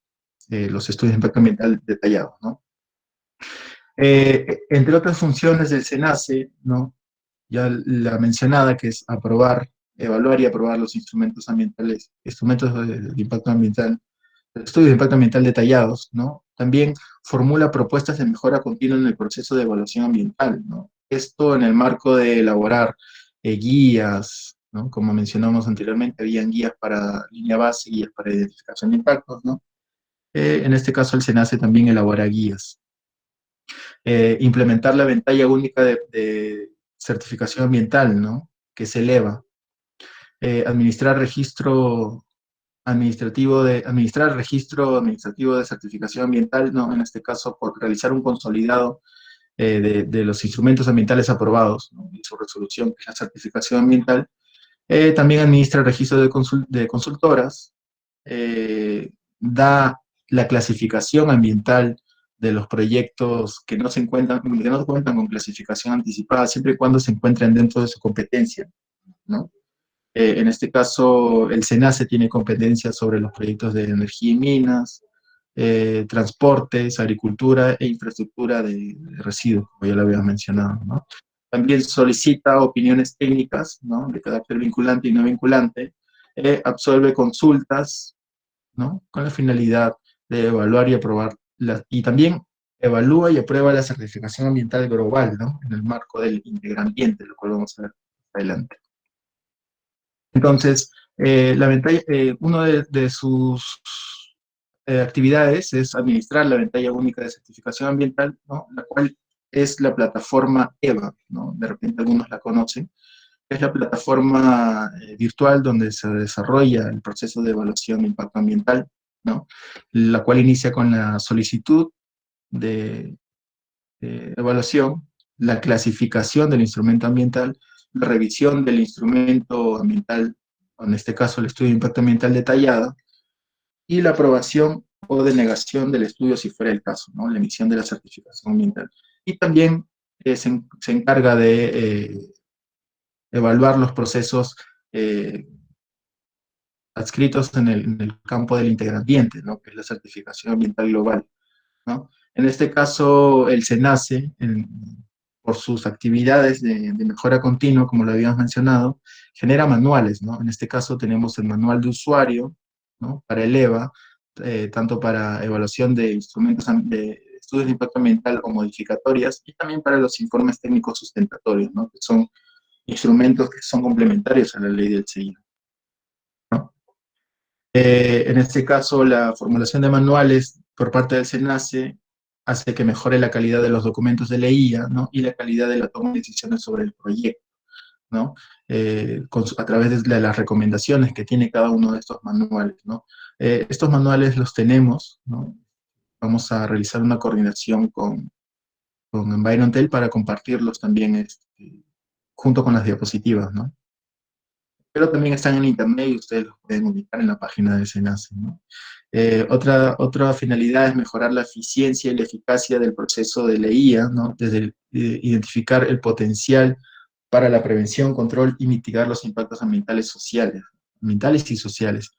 los estudios de impacto ambiental detallados, ¿no? Entre otras funciones del SENACE, ¿no? Ya la mencionada, que es evaluar y aprobar los instrumentos ambientales, instrumentos de impacto ambiental, estudios de impacto ambiental detallados, ¿no? También formula propuestas de mejora continua en el proceso de evaluación ambiental, ¿no? Esto en el marco de elaborar guías, ¿no? Como mencionamos anteriormente, habían guías para línea base, guías para identificación de impactos, ¿no? En este caso el SENACE también elabora guías. Implementar la ventalla única de certificación ambiental, ¿no? Que se eleva. Administrar registro administrativo de certificación ambiental, ¿no? En este caso, por realizar un consolidado de los instrumentos ambientales aprobados, ¿no? Y su resolución, que es la certificación ambiental. También administra el registro de consultoras, da la clasificación ambiental de los proyectos que no cuentan con clasificación anticipada, siempre y cuando se encuentren dentro de su competencia, ¿no? En este caso, el SENACE tiene competencias sobre los proyectos de energía y minas, transportes, agricultura e infraestructura de residuos, como ya lo había mencionado, ¿no? también solicita opiniones técnicas, ¿no?, de carácter vinculante y no vinculante, absuelve consultas, ¿no?, con la finalidad de evaluar y aprobar, y también evalúa y aprueba la certificación ambiental global, ¿no?, en el marco del interambiente, lo cual vamos a ver adelante. Entonces, una de sus actividades es administrar la Ventalla Única de Certificación Ambiental, ¿no?, la cual es la plataforma EVA, ¿no?, de repente algunos la conocen. Es la plataforma virtual donde se desarrolla el proceso de evaluación de impacto ambiental, ¿no?, la cual inicia con la solicitud de evaluación, la clasificación del instrumento ambiental, la revisión del instrumento ambiental, en este caso el estudio de impacto ambiental detallado, y la aprobación o denegación del estudio si fuera el caso, ¿no?, la emisión de la certificación ambiental. Y también se encarga de evaluar los procesos adscritos en el campo del interambiente, ¿no?, que es la certificación ambiental global, ¿no? En este caso, el SENACE, por sus actividades de mejora continua, como lo habíamos mencionado, genera manuales, ¿no? En este caso tenemos el manual de usuario, ¿no?, para el EVA, tanto para evaluación de instrumentos de estudios de impacto ambiental o modificatorias, y también para los informes técnicos sustentatorios, ¿no?, que son instrumentos que son complementarios a la ley del CI, ¿no? En este caso, la formulación de manuales por parte del SENACE hace que mejore la calidad de los documentos de la IA, ¿no?, y la calidad de la toma de decisiones sobre el proyecto, ¿no?, a través de las recomendaciones que tiene cada uno de estos manuales, ¿no? Estos manuales los tenemos, ¿no? Vamos a realizar una coordinación con Environtel para compartirlos también junto con las diapositivas, ¿no? Pero también están en internet y ustedes los pueden ubicar en la página del SENACE, ¿no? Otra finalidad es mejorar la eficiencia y la eficacia del proceso de la IA, ¿no?, desde identificar el potencial para la prevención, control y mitigar los impactos ambientales y sociales.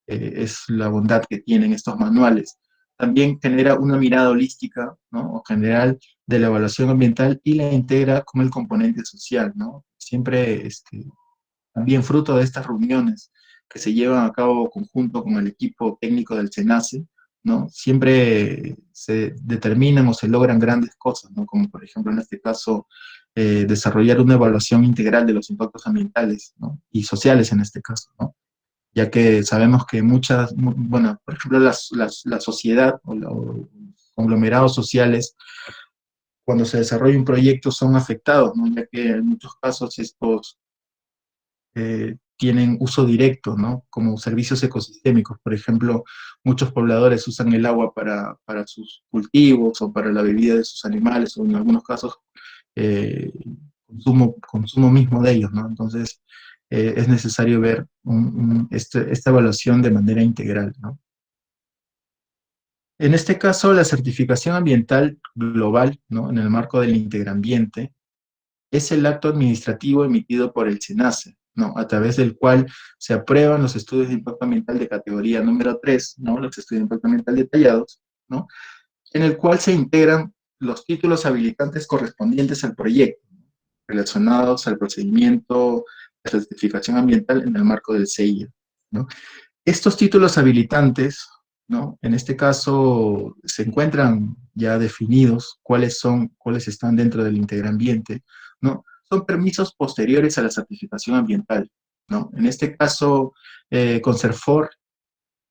Es la bondad que tienen estos manuales. También genera una mirada holística, ¿no?, o general de la evaluación ambiental y la integra con el componente social, ¿no? Siempre, también fruto de estas reuniones que se llevan a cabo conjunto con el equipo técnico del SENACE, ¿no?, siempre se determinan o se logran grandes cosas, ¿no?, como por ejemplo en este caso desarrollar una evaluación integral de los impactos ambientales, ¿no?, y sociales en este caso, ¿no?, ya que sabemos que bueno, por ejemplo la sociedad o los conglomerados sociales, cuando se desarrolla un proyecto son afectados, ¿no?, ya que en muchos casos estos tienen uso directo, ¿no?, como servicios ecosistémicos. Por ejemplo, muchos pobladores usan el agua para sus cultivos o para la bebida de sus animales, o en algunos casos eh, consumo mismo de ellos, ¿no? Entonces, es necesario ver esta evaluación de manera integral, ¿no? En este caso, la certificación ambiental global, ¿no?, en el marco del interambiente, es el acto administrativo emitido por el SENACE, ¿no?, a través del cual se aprueban los estudios de impacto ambiental de categoría número 3, ¿no?, los estudios de impacto ambiental detallados, ¿no?, en el cual se integran los títulos habilitantes correspondientes al proyecto, relacionados al procedimiento de certificación ambiental en el marco del CEIA, ¿no? Estos títulos habilitantes, ¿no?, en este caso se encuentran ya definidos cuáles están dentro del interambiente, ¿no? Son permisos posteriores a la certificación ambiental, ¿no? En este caso, Conserfor,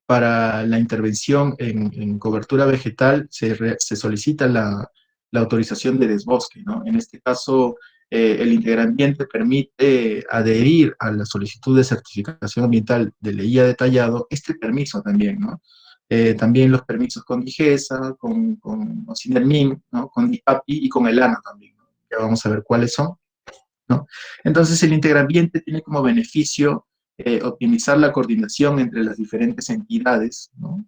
para la intervención en cobertura vegetal, se solicita la autorización de desbosque, ¿no? En este caso, el interambiente permite adherir a la solicitud de certificación ambiental de la IA detallado este permiso también, ¿no? También los permisos con DIGESA, con OSINERMIN, ¿no?, con DIPAPI y con el ANA también, ¿no? Ya vamos a ver cuáles son, ¿no? Entonces, el interambiente tiene como beneficio optimizar la coordinación entre las diferentes entidades, ¿no?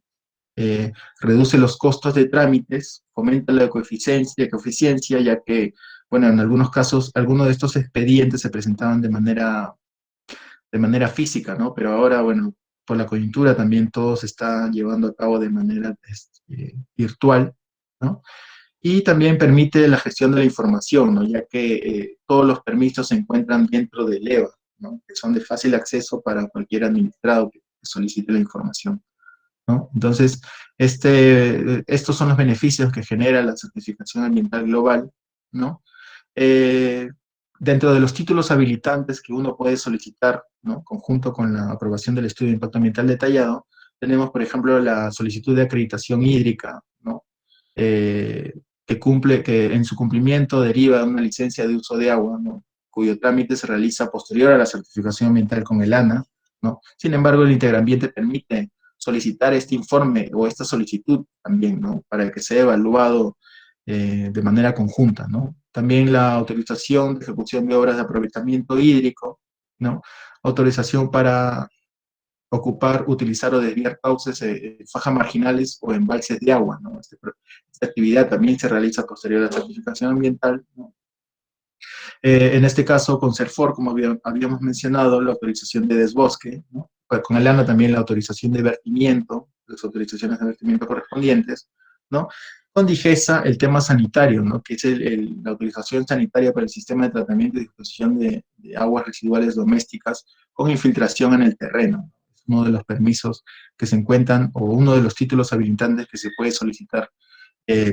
Reduce los costos de trámites, fomenta la ecoeficiencia, ya que, bueno, en algunos casos, algunos de estos expedientes se presentaban de manera física, ¿no? Pero ahora, bueno, por la coyuntura también todo se está llevando a cabo de manera virtual, ¿no? Y también permite la gestión de la información, ¿no? Ya que todos los permisos se encuentran dentro del EVA, ¿no? Que son de fácil acceso para cualquier administrado que solicite la información, ¿no? Entonces, estos son los beneficios que genera la certificación ambiental global, ¿no? Eh, Dentro de los títulos habilitantes que uno puede solicitar, ¿no? Conjunto con la aprobación del estudio de impacto ambiental detallado, tenemos, por ejemplo, la solicitud de acreditación hídrica, ¿no? Eh, que en su cumplimiento deriva de una licencia de uso de agua, ¿no? Cuyo trámite se realiza posterior a la certificación ambiental con el ANA, ¿no? Sin embargo, el Interambiente permite solicitar este informe o esta solicitud también, ¿no? Para que sea evaluado de manera conjunta, ¿no? También la autorización de ejecución de obras de aprovechamiento hídrico, ¿no? Autorización para ocupar, utilizar o desviar cauces, fajas marginales o embalses de agua, ¿no? Esta actividad también se realiza posterior a la certificación ambiental, ¿no? En este caso, con CERFOR, como habíamos mencionado, la autorización de desbosque, ¿no? Pues con el ANA también la autorización de vertimiento, las autorizaciones de vertimiento correspondientes, ¿no? Con DIGESA, el tema sanitario, ¿no? Que es la autorización sanitaria para el sistema de tratamiento y disposición de aguas residuales domésticas con infiltración en el terreno. Es uno de los permisos que se encuentran, o uno de los títulos habilitantes que se puede solicitar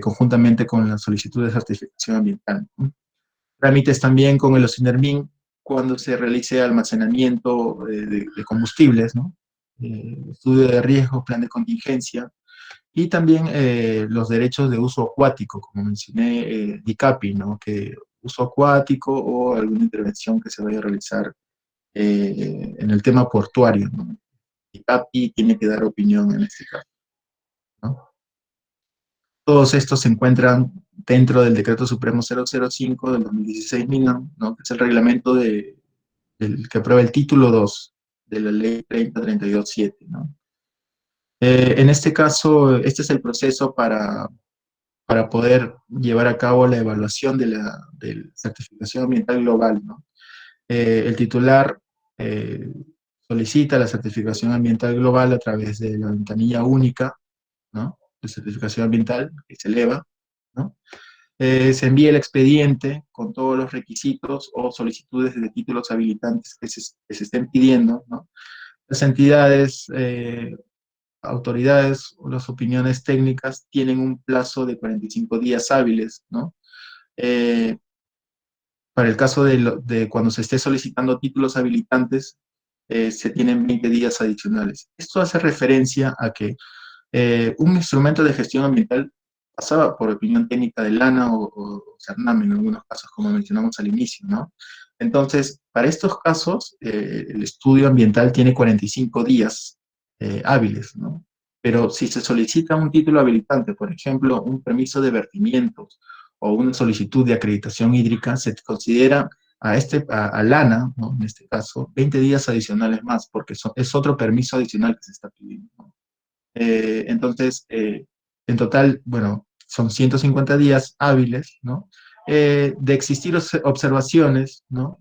conjuntamente con la solicitud de certificación ambiental, ¿no? Trámites también con el OSINERMIN cuando se realice almacenamiento de combustibles, ¿no? Estudio de riesgos, plan de contingencia, y también los derechos de uso acuático, como mencioné, DICAPI, ¿no? Que uso acuático o alguna intervención que se vaya a realizar en el tema portuario, ¿no? DICAPI tiene que dar opinión en este caso, ¿no? Todos estos se encuentran dentro del Decreto Supremo 005 del 2016 MINAM, ¿no? Que es el reglamento que aprueba el título 2 de la ley 30327, ¿no? En este caso, este es el proceso para poder llevar a cabo la evaluación de la certificación ambiental global, ¿no? El titular eh, solicita la certificación ambiental global a través de la ventanilla única, ¿no? De certificación ambiental, que se eleva, ¿no? Se envía el expediente con todos los requisitos o solicitudes de títulos habilitantes que se estén pidiendo, ¿no? Las entidades, autoridades o las opiniones técnicas tienen un plazo de 45 días hábiles, ¿no? Eh, para el caso de cuando se esté solicitando títulos habilitantes, se tienen 20 días adicionales. Esto hace referencia a que un instrumento de gestión ambiental pasaba por opinión técnica de Lana o Cernam en algunos casos, como mencionamos al inicio, ¿no? Entonces, para estos casos, el estudio ambiental tiene 45 días hábiles, ¿no? Pero si se solicita un título habilitante, por ejemplo, un permiso de vertimientos o una solicitud de acreditación hídrica, se considera a Lana, ¿no? En este caso, 20 días adicionales más, porque es otro permiso adicional que se está pidiendo, ¿no? Entonces, en total, bueno, son 150 días hábiles, ¿no? De existir observaciones, ¿no?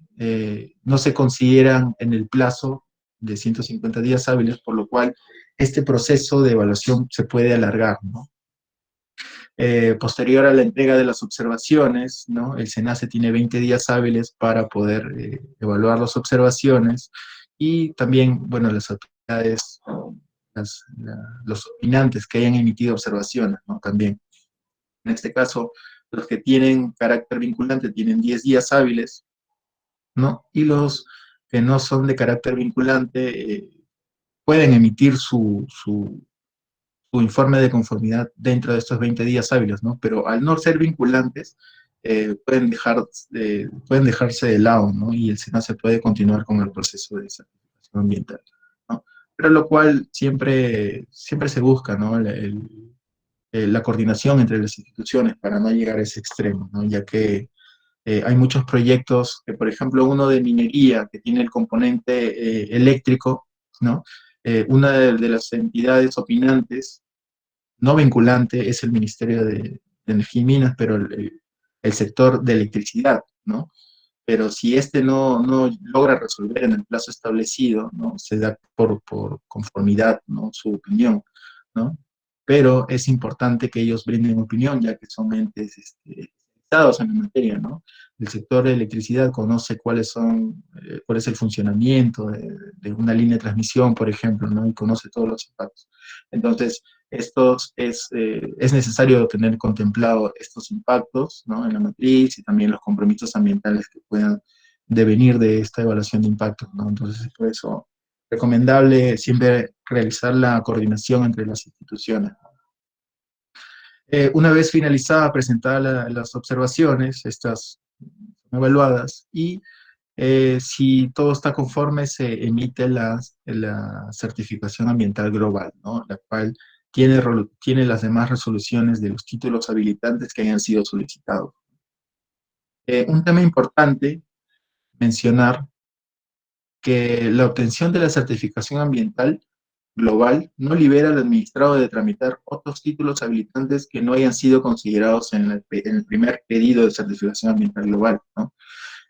No se consideran en el plazo de 150 días hábiles, por lo cual este proceso de evaluación se puede alargar, ¿no? Posterior a la entrega de las observaciones, ¿no? El SENACE tiene 20 días hábiles para poder evaluar las observaciones y también, bueno, las autoridades, los opinantes que hayan emitido observaciones, ¿no? También, en este caso, los que tienen carácter vinculante tienen 10 días hábiles, ¿no? Y los que no son de carácter vinculante pueden emitir su informe de conformidad dentro de estos 20 días hábiles, ¿no? Pero al no ser vinculantes, pueden dejarse de lado, ¿no? Y el SENA se puede continuar con el proceso de certificación ambiental, ¿no? Pero lo cual siempre se busca, ¿no? La coordinación entre las instituciones para no llegar a ese extremo, ¿no? Ya que hay muchos proyectos, que por ejemplo uno de minería que tiene el componente eléctrico, ¿no? Una de las entidades opinantes no vinculante es el Ministerio de Energía y Minas, pero el sector de electricidad, ¿no? Pero si este no logra resolver en el plazo establecido, ¿no? Se da por conformidad, ¿no? Su opinión, ¿no? pero es importante que ellos brinden opinión, ya que son entes especializados en la materia, ¿no? El sector de electricidad conoce cuál es el funcionamiento de una línea de transmisión, por ejemplo, ¿no? Y conoce todos los impactos. Entonces, es necesario tener contemplado estos impactos, ¿no? En la matriz y también los compromisos ambientales que puedan devenir de esta evaluación de impactos, ¿no? Entonces, por eso, recomendable siempre realizar la coordinación entre las instituciones. Una vez finalizada, presentada las observaciones, estas son evaluadas y si todo está conforme, se emite la certificación ambiental global, ¿no? La cual tiene las demás resoluciones de los títulos habilitantes que hayan sido solicitados. Un tema importante mencionar que la obtención de la certificación ambiental global no libera al administrado de tramitar otros títulos habilitantes que no hayan sido considerados en el primer pedido de certificación ambiental global, ¿no?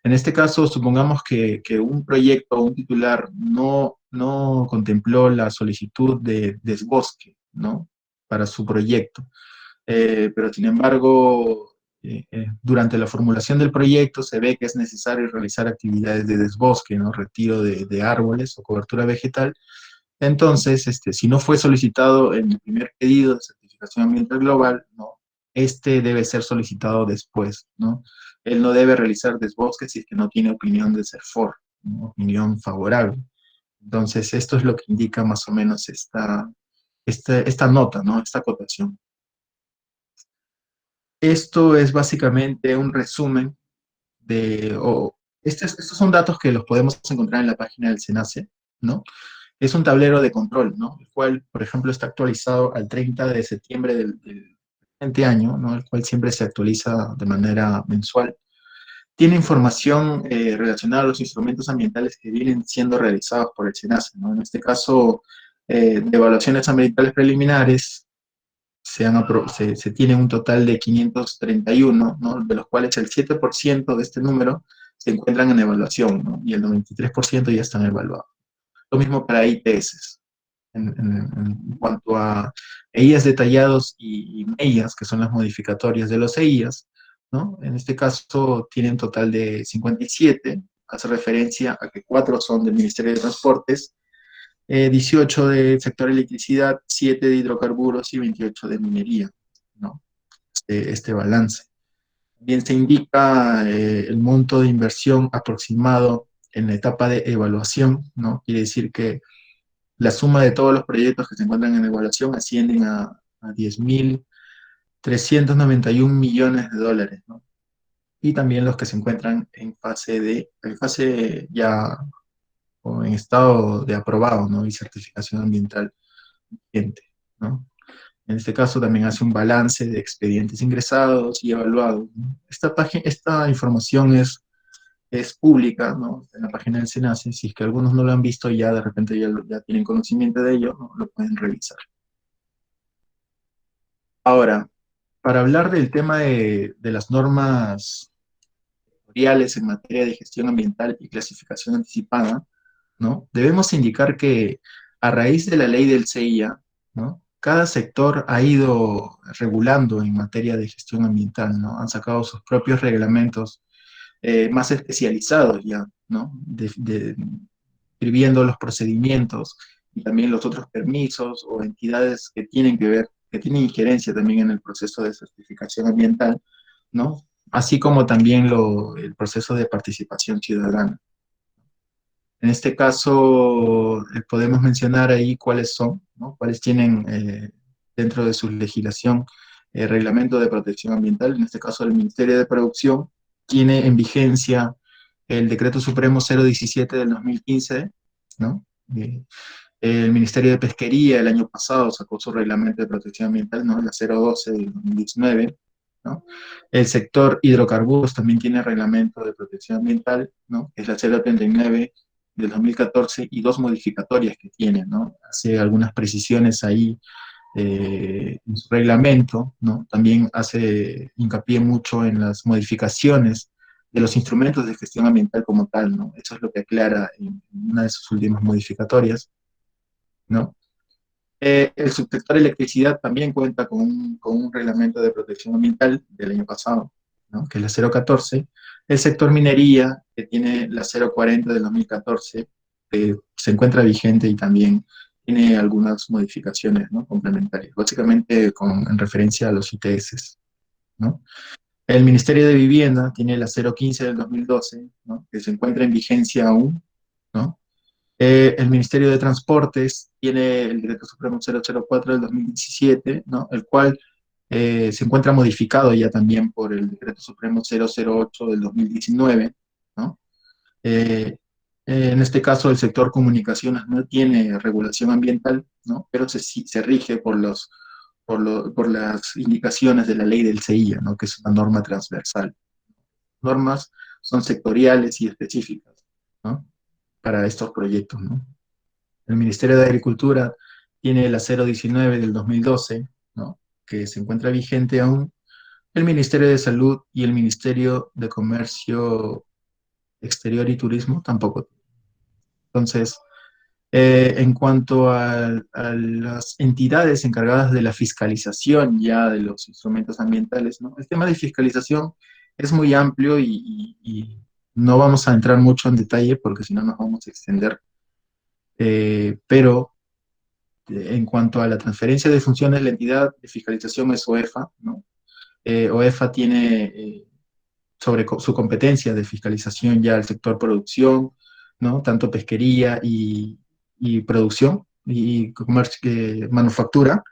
En este caso, supongamos que un proyecto o un titular no contempló la solicitud de desbosque, ¿no? Para su proyecto. Pero sin embargo, durante la formulación del proyecto se ve que es necesario realizar actividades de desbosque, ¿no? Retiro de árboles o cobertura vegetal. Entonces, si no fue solicitado en el primer pedido de certificación ambiental global, no, este debe ser solicitado después, ¿no? Él no debe realizar desbosque si es que no tiene opinión del CERFOR, ¿no? Opinión favorable. Entonces, esto es lo que indica más o menos esta nota, ¿no? Esta acotación. Esto es básicamente un resumen estos son datos que los podemos encontrar en la página del SENACE, ¿no? Es un tablero de control, ¿no? El cual, por ejemplo, está actualizado al 30 de septiembre del presente año, ¿no? El cual siempre se actualiza de manera mensual. Tiene información relacionada a los instrumentos ambientales que vienen siendo realizados por el SENACE, ¿no? En este caso, de evaluaciones ambientales preliminares, se tiene un total de 531, ¿no? De los cuales el 7% de este número se encuentran en evaluación, ¿no? Y el 93% ya están evaluados. Lo mismo para IPS. En cuanto a EIAs detallados y MEIAs, que son las modificatorias de los EIAs, ¿no? En este caso tienen un total de 57, hace referencia a que 4 son del Ministerio de Transportes, 18 del sector electricidad, 7 de hidrocarburos y 28 de minería, ¿no? Este balance. También se indica el monto de inversión aproximado en la etapa de evaluación, ¿no? Quiere decir que la suma de todos los proyectos que se encuentran en evaluación ascienden a 10.391 millones de dólares, ¿no? Y también los que se encuentran en fase ya o en estado de aprobado, ¿no? Y certificación ambiental vigente, ¿no? En este caso también hace un balance de expedientes ingresados y evaluados, ¿no? Esta información es pública, ¿no? En la página del SENACE. Si es que algunos no lo han visto ya, de repente ya tienen conocimiento de ello, ¿no? Lo pueden revisar. Ahora, para hablar del tema de las normas sectoriales en materia de gestión ambiental y clasificación anticipada, ¿no? Debemos indicar que a raíz de la ley del CIA, ¿no? Cada sector ha ido regulando en materia de gestión ambiental, ¿no? Han sacado sus propios reglamentos más especializados ya, ¿no? Describiendo los procedimientos y también los otros permisos o entidades que tienen que ver, que tienen injerencia también en el proceso de certificación ambiental, ¿no? Así como también el proceso de participación ciudadana. En este caso, podemos mencionar ahí cuáles son, ¿no? Cuáles tienen dentro de su legislación reglamento de protección ambiental. En este caso, el Ministerio de Producción tiene en vigencia el Decreto Supremo 017 del 2015, ¿no? El Ministerio de Pesquería el año pasado sacó su reglamento de protección ambiental, ¿no? La 012 del 2019, ¿no? El sector hidrocarburos también tiene reglamento de protección ambiental, ¿no? Que es la 039 del 2014 y dos modificatorias que tiene, ¿no? Hace algunas precisiones ahí en su reglamento, ¿no? También hace hincapié mucho en las modificaciones de los instrumentos de gestión ambiental como tal, ¿no? Eso es lo que aclara en una de sus últimas modificatorias, ¿no? El subsector electricidad también cuenta con un reglamento de protección ambiental del año pasado, ¿no? Que es la 014. El sector minería, que tiene la 040 del 2014, que se encuentra vigente y también tiene algunas modificaciones, ¿no? Complementarias, básicamente en referencia a los ITS, ¿no? El Ministerio de Vivienda tiene la 015 del 2012, ¿no? Que se encuentra en vigencia aún, ¿no? El Ministerio de Transportes tiene el Decreto Supremo 004 del 2017, ¿no? El cual se encuentra modificado ya también por el Decreto Supremo 008 del 2019, ¿no? Eh, en este caso, el sector comunicaciones no tiene regulación ambiental, ¿no? Pero se rige por las indicaciones de la ley del CIA, ¿no? Que es una norma transversal. Normas son sectoriales y específicas, ¿no? Para estos proyectos, ¿no? El Ministerio de Agricultura tiene la 019 del 2012, ¿no? Que se encuentra vigente aún. El Ministerio de Salud y el Ministerio de Comercio Exterior y Turismo tampoco. Entonces, en cuanto a las entidades encargadas de la fiscalización ya de los instrumentos ambientales, ¿no? El tema de fiscalización es muy amplio y no vamos a entrar mucho en detalle porque si no nos vamos a extender. Pero en cuanto a la transferencia de funciones, la entidad de fiscalización es OEFA, ¿no? OEFA tiene su competencia de fiscalización ya el sector producción, ¿no? Tanto pesquería y producción y comercio, manufactura.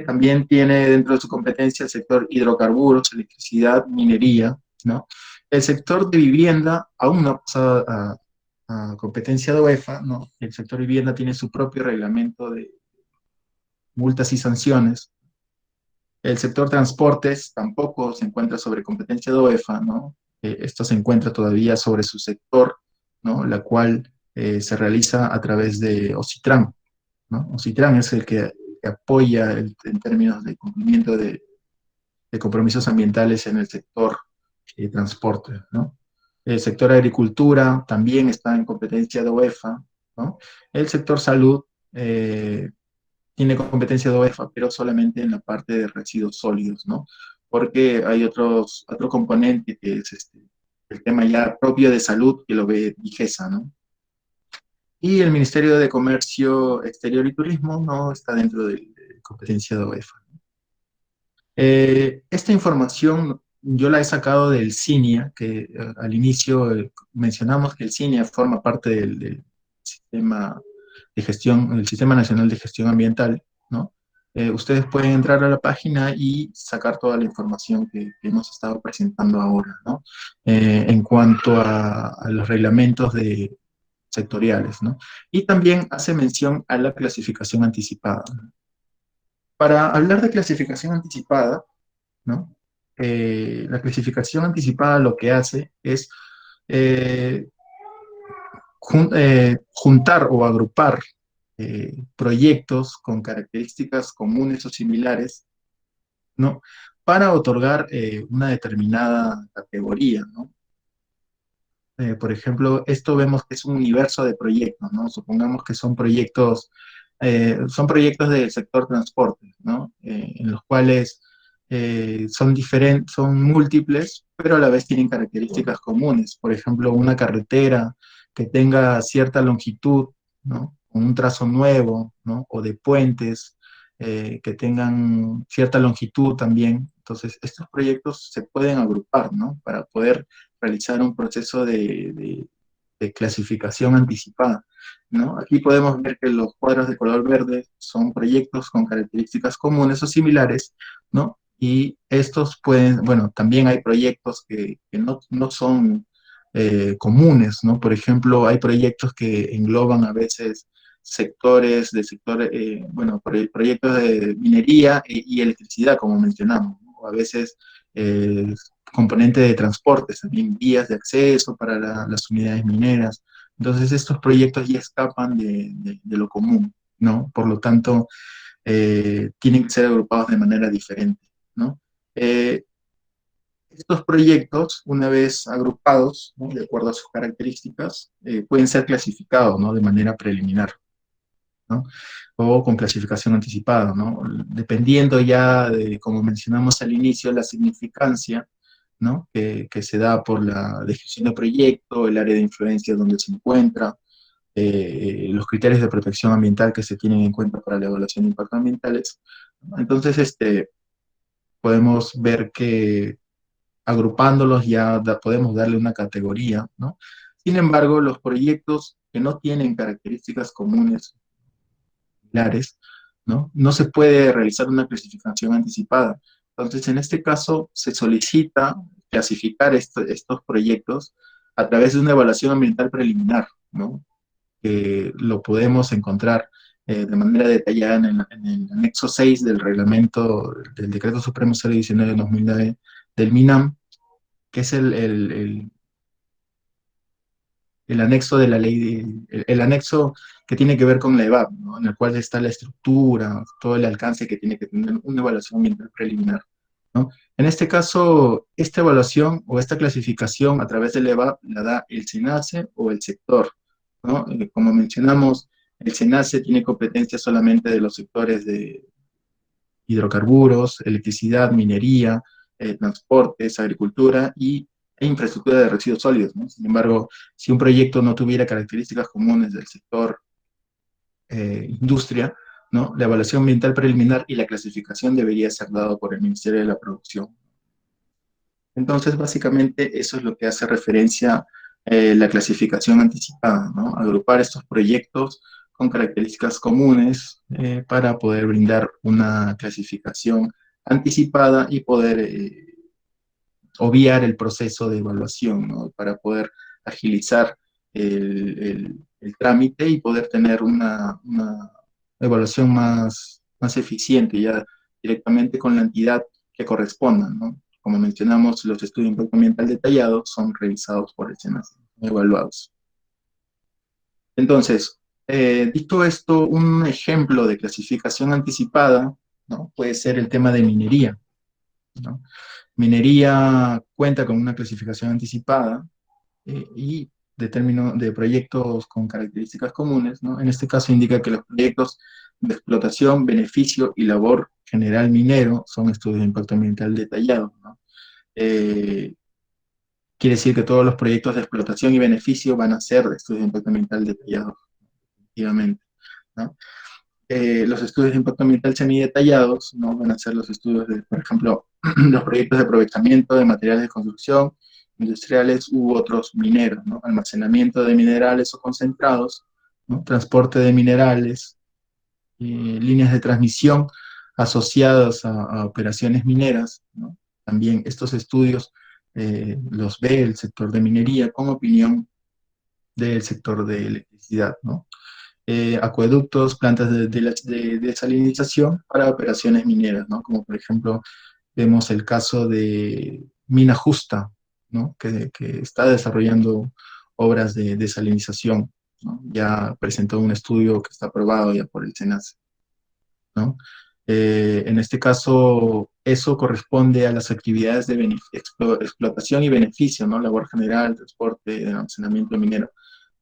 También tiene dentro de su competencia el sector hidrocarburos, electricidad, minería, ¿no? El sector de vivienda aún no ha pasado a competencia de OEFA, ¿no? El sector vivienda tiene su propio reglamento de multas y sanciones. El sector transportes tampoco se encuentra sobre competencia de OEFA, ¿no? Esto se encuentra todavía sobre su sector, ¿no? La cual se realiza a través de OCITRAN, ¿no? OCITRAN es el que apoya en términos de cumplimiento de compromisos ambientales en el sector transporte, ¿no? El sector agricultura también está en competencia de OEFA, ¿no? El sector salud tiene competencia de OEFA, pero solamente en la parte de residuos sólidos, ¿no? Porque hay otro componente que es el tema ya propio de salud que lo ve DIGESA, ¿no? Y el Ministerio de Comercio Exterior y Turismo no está dentro de competencia de OEFA. Esta información yo la he sacado del CINIA, que al inicio mencionamos que el CINIA forma parte del sistema de gestión, el Sistema Nacional de Gestión Ambiental, ¿no? Ustedes pueden entrar a la página y sacar toda la información que hemos estado presentando ahora, ¿no? En cuanto a los reglamentos sectoriales, ¿no? Y también hace mención a la clasificación anticipada. Para hablar de clasificación anticipada, ¿no? La clasificación anticipada lo que hace es eh, juntar o agrupar proyectos con características comunes o similares, ¿no? Para otorgar una determinada categoría, ¿no? Por ejemplo, esto vemos que es un universo de proyectos, ¿no? Supongamos que son proyectos del sector transporte, ¿no? En los cuales son diferentes, son múltiples, pero a la vez tienen características comunes. Por ejemplo, una carretera que tenga cierta longitud, ¿no? Con un trazo nuevo, ¿no? O de puentes que tengan cierta longitud también. Entonces, estos proyectos se pueden agrupar, ¿no? Para poder realizar un proceso de clasificación anticipada, ¿no? Aquí podemos ver que los cuadros de color verde son proyectos con características comunes o similares, ¿no? Y estos pueden, bueno, también hay proyectos que no son comunes, ¿no? Por ejemplo, hay proyectos que engloban a veces bueno, proyectos de minería y electricidad, como mencionamos, ¿no? O a veces eh, componente de transportes, también vías de acceso para las unidades mineras. Entonces, estos proyectos ya escapan de lo común, ¿no? Por lo tanto, tienen que ser agrupados de manera diferente, ¿no? Eh, Estos proyectos, una vez agrupados, ¿no? De acuerdo a sus características, pueden ser clasificados, ¿no? De manera preliminar. ¿no? O con clasificación anticipada, ¿no? Dependiendo ya de, como mencionamos al inicio, la significancia, ¿no? Que se da por la descripción del proyecto, el área de influencia donde se encuentra, los criterios de protección ambiental que se tienen en cuenta para la evaluación de impactos ambientales. Entonces, podemos ver que agrupándolos ya podemos darle una categoría, ¿no? Sin embargo, los proyectos que no tienen características comunes, similares, ¿no? No se puede realizar una clasificación anticipada. Entonces, en este caso, se solicita clasificar estos proyectos a través de una evaluación ambiental preliminar, ¿no? Que lo podemos encontrar de manera detallada en el anexo 6 del reglamento del Decreto Supremo 019 de 2009 del MINAM, que es el anexo de la ley, el anexo que tiene que ver con la EVAP, ¿no? En el cual está la estructura, todo el alcance que tiene que tener una evaluación ambiental preliminar, ¿no? En este caso, esta evaluación o esta clasificación a través de la EVAP la da el SENACE o el sector, ¿no? Como mencionamos, el SENACE tiene competencia solamente de los sectores de hidrocarburos, electricidad, minería, transportes, agricultura e infraestructura de residuos sólidos, ¿no? Sin embargo, si un proyecto no tuviera características comunes del sector industria, ¿no? La evaluación ambiental preliminar y la clasificación debería ser dado por el Ministerio de la Producción. Entonces, básicamente, eso es lo que hace referencia la clasificación anticipada, ¿no? Agrupar estos proyectos con características comunes para poder brindar una clasificación anticipada y poder obviar el proceso de evaluación, ¿no? Para poder agilizar el trámite y poder tener una evaluación más eficiente, ya directamente con la entidad que corresponda, ¿no? Como mencionamos, los estudios de impacto ambiental detallados son revisados por el SENACE, evaluados. Entonces, dicho esto, un ejemplo de clasificación anticipada, ¿no? Puede ser el tema de minería, ¿no? Minería cuenta con una clasificación anticipada y de término de proyectos con características comunes, ¿no? En este caso indica que los proyectos de explotación, beneficio y labor general minero son estudios de impacto ambiental detallados, ¿no? Quiere decir que todos los proyectos de explotación y beneficio van a ser de estudios de impacto ambiental detallados, efectivamente, ¿no? Los estudios de impacto ambiental semidetallados, ¿no? Van a ser los estudios de, por ejemplo, los proyectos de aprovechamiento de materiales de construcción, industriales u otros mineros, ¿no? Almacenamiento de minerales o concentrados, ¿no? Transporte de minerales, líneas de transmisión asociadas a operaciones mineras, ¿no? También estos estudios los ve el sector de minería con opinión del sector de electricidad, ¿no? Acueductos, plantas de desalinización para operaciones mineras, ¿no? Como por ejemplo vemos el caso de Mina Justa, ¿no? Que está desarrollando obras de desalinización, ¿no? Ya presentó un estudio que está aprobado ya por el SENACE, ¿no? En este caso, eso corresponde a las actividades de explotación y beneficio, ¿no? Labor general, transporte, almacenamiento minero.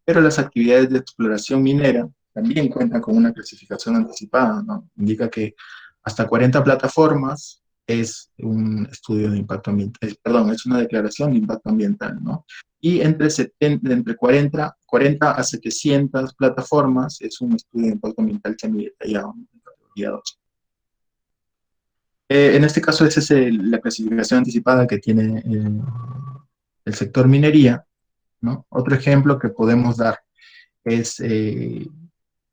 Pero las actividades de exploración minera también cuentan con una clasificación anticipada, ¿no? Indica que hasta 40 plataformas es un estudio de impacto ambiental, perdón, es una declaración de impacto ambiental, ¿no? Y entre 40 a 700 plataformas es un estudio de impacto ambiental semidetallado, ¿no? En categoría 2. En este caso, esa es la clasificación anticipada que tiene el sector minería, ¿no? Otro ejemplo que podemos dar es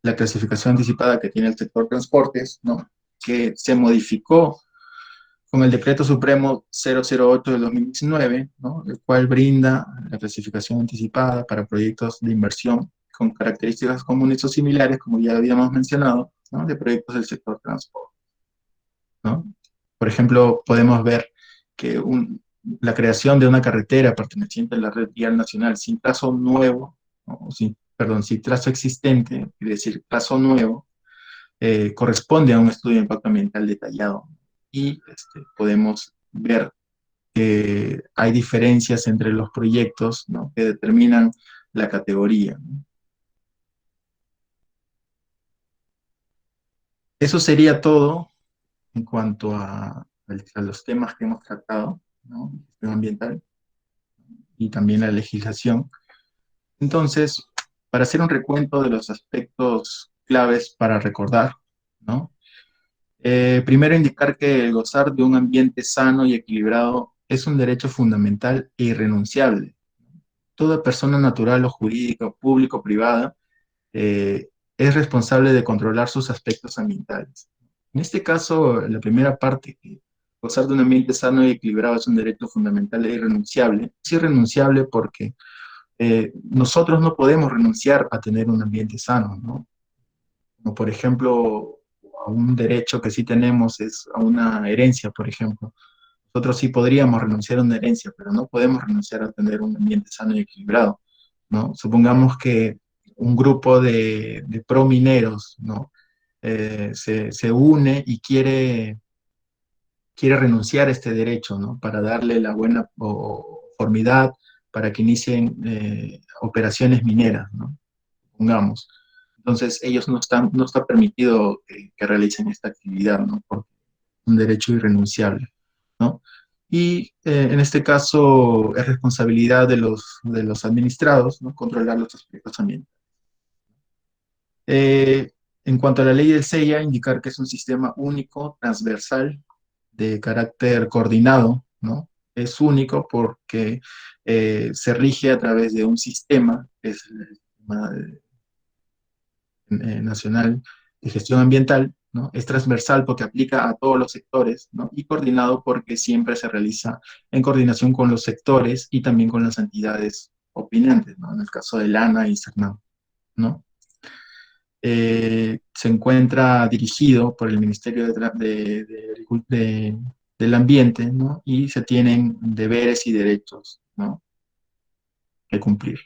la clasificación anticipada que tiene el sector transportes, ¿no? Que se modificó con el Decreto Supremo 008 de 2019, ¿no? El cual brinda la clasificación anticipada para proyectos de inversión con características comunes o similares, como ya habíamos mencionado, ¿no? De proyectos del sector transporte, ¿no? Por ejemplo, podemos ver que la creación de una carretera perteneciente a la red vial nacional sin trazo nuevo, ¿no? Sin trazo existente, es decir, trazo nuevo, corresponde a un estudio de impacto ambiental detallado. Y podemos ver que hay diferencias entre los proyectos, ¿no? Que determinan la categoría, ¿no? Eso sería todo en cuanto a los temas que hemos tratado, ¿no? Gestión ambiental y también la legislación. Entonces, para hacer un recuento de los aspectos claves para recordar, ¿no? Primero indicar que el gozar de un ambiente sano y equilibrado es un derecho fundamental e irrenunciable. Toda persona natural o jurídica, pública o privada, es responsable de controlar sus aspectos ambientales. En este caso, la primera parte, que gozar de un ambiente sano y equilibrado es un derecho fundamental e irrenunciable. Es irrenunciable porque nosotros no podemos renunciar a tener un ambiente sano, ¿no? Como por ejemplo, a un derecho que sí tenemos es a una herencia, por ejemplo. Nosotros sí podríamos renunciar a una herencia, pero no podemos renunciar a tener un ambiente sano y equilibrado, ¿no? Supongamos que un grupo de promineros, ¿no? Se une y quiere renunciar a este derecho, ¿no? Para darle la buena conformidad para que inicien operaciones mineras, ¿no? Supongamos. Entonces, ellos no está permitido que realicen esta actividad, ¿no? Por un derecho irrenunciable, ¿no? Y en este caso es responsabilidad de los administrados, ¿no? Controlar los aspectos ambientales. Eh, en cuanto a la ley del SEIA, indicar que es un sistema único, transversal, de carácter coordinado, ¿no? Es único porque se rige a través de un sistema, que es el sistema nacional de gestión ambiental, ¿no? Es transversal porque aplica a todos los sectores, ¿no? Y coordinado porque siempre se realiza en coordinación con los sectores y también con las entidades opinantes, ¿no? En el caso de LANA y CERNAM, ¿no? Se encuentra dirigido por el Ministerio del Ambiente, ¿no? Y se tienen deberes y derechos, ¿no? Que cumplir.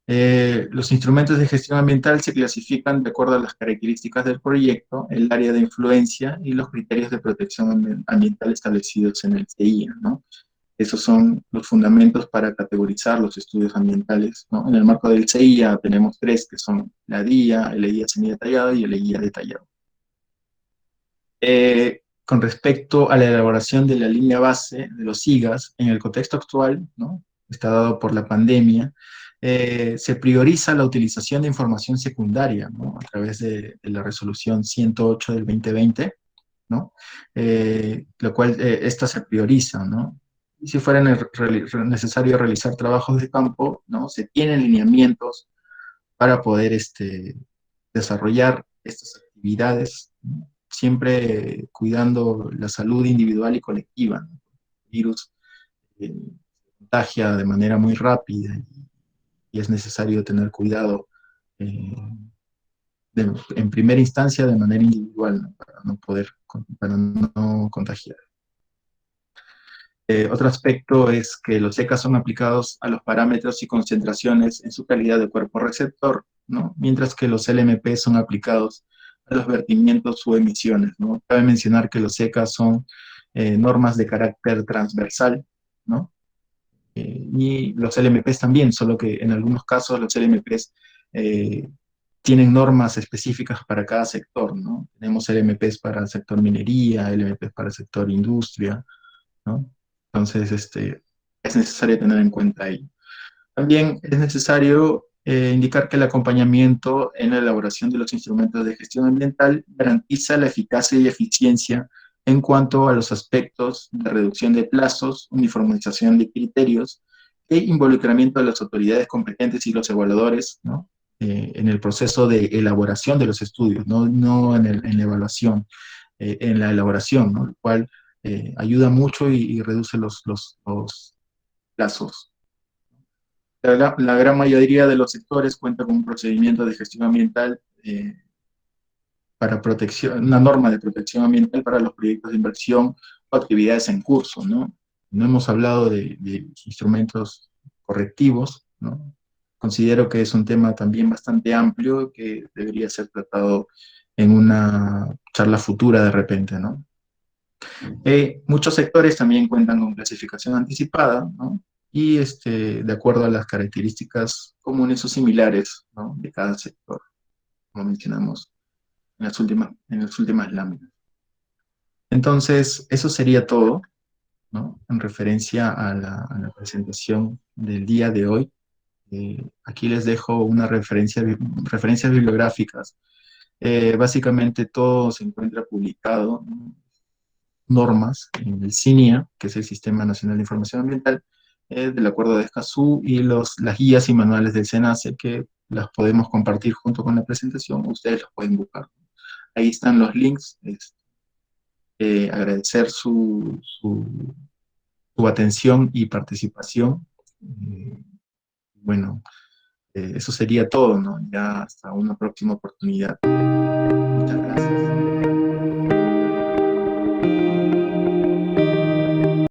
Los instrumentos de gestión ambiental se clasifican de acuerdo a las características del proyecto, el área de influencia y los criterios de protección ambiental establecidos en el CEIA, ¿no? Esos son los fundamentos para categorizar los estudios ambientales, ¿no? En el marco del CEIA tenemos tres, que son la DIA, el guía semidetallado y el guía detallado. Con respecto a la elaboración de la línea base de los SIGAS, en el contexto actual, ¿no? Está dado por la pandemia, se prioriza la utilización de información secundaria, ¿no? A través de la resolución 108 del 2020, ¿no? Lo cual esta se prioriza, ¿no? Y si fuera necesario realizar trabajos de campo, ¿no? Se tienen lineamientos para poder desarrollar estas actividades, ¿no? Siempre cuidando la salud individual y colectiva, ¿no? El virus se contagia de manera muy rápida y es necesario tener cuidado eh, en primera instancia de manera individual, ¿no? Para no contagiar. Otro aspecto es que los ECA son aplicados a los parámetros y concentraciones en su calidad de cuerpo receptor, ¿no? Mientras que los LMP son aplicados a los vertimientos o emisiones, ¿no? Cabe mencionar que los ECA son normas de carácter transversal, ¿no? Y los LMPs también, solo que en algunos casos los LMPs tienen normas específicas para cada sector, ¿no? Tenemos LMPs para el sector minería, LMPs para el sector industria, ¿no? Entonces, es necesario tener en cuenta ello. También es necesario indicar que el acompañamiento en la elaboración de los instrumentos de gestión ambiental garantiza la eficacia y eficiencia en cuanto a los aspectos de reducción de plazos, uniformización de criterios e involucramiento de las autoridades competentes y los evaluadores, ¿no? En el proceso de elaboración de los estudios, no en la evaluación, en la elaboración, ¿no? Lo cual ayuda mucho y reduce los plazos. La gran mayoría de los sectores cuenta con un procedimiento de gestión ambiental para protección, una norma de protección ambiental para los proyectos de inversión o actividades en curso, ¿no? No hemos hablado de instrumentos correctivos, ¿no? Considero que es un tema también bastante amplio que debería ser tratado en una charla futura de repente, ¿no? Muchos sectores también cuentan con clasificación anticipada, ¿no? Y de acuerdo a las características comunes o similares, ¿no? De cada sector, como mencionamos en las últimas láminas. Entonces, eso sería todo, ¿no? En referencia a la presentación del día de hoy. Aquí les dejo una referencias bibliográficas. Básicamente todo se encuentra publicado, ¿no? Normas en el CINIA, que es el Sistema Nacional de Información Ambiental, del Acuerdo de Escazú y las guías y manuales del SENACE, que las podemos compartir junto con la presentación, ustedes las pueden buscar. Ahí están los links. Agradecer su atención y participación. Bueno, eso sería todo, ¿no? Ya hasta una próxima oportunidad.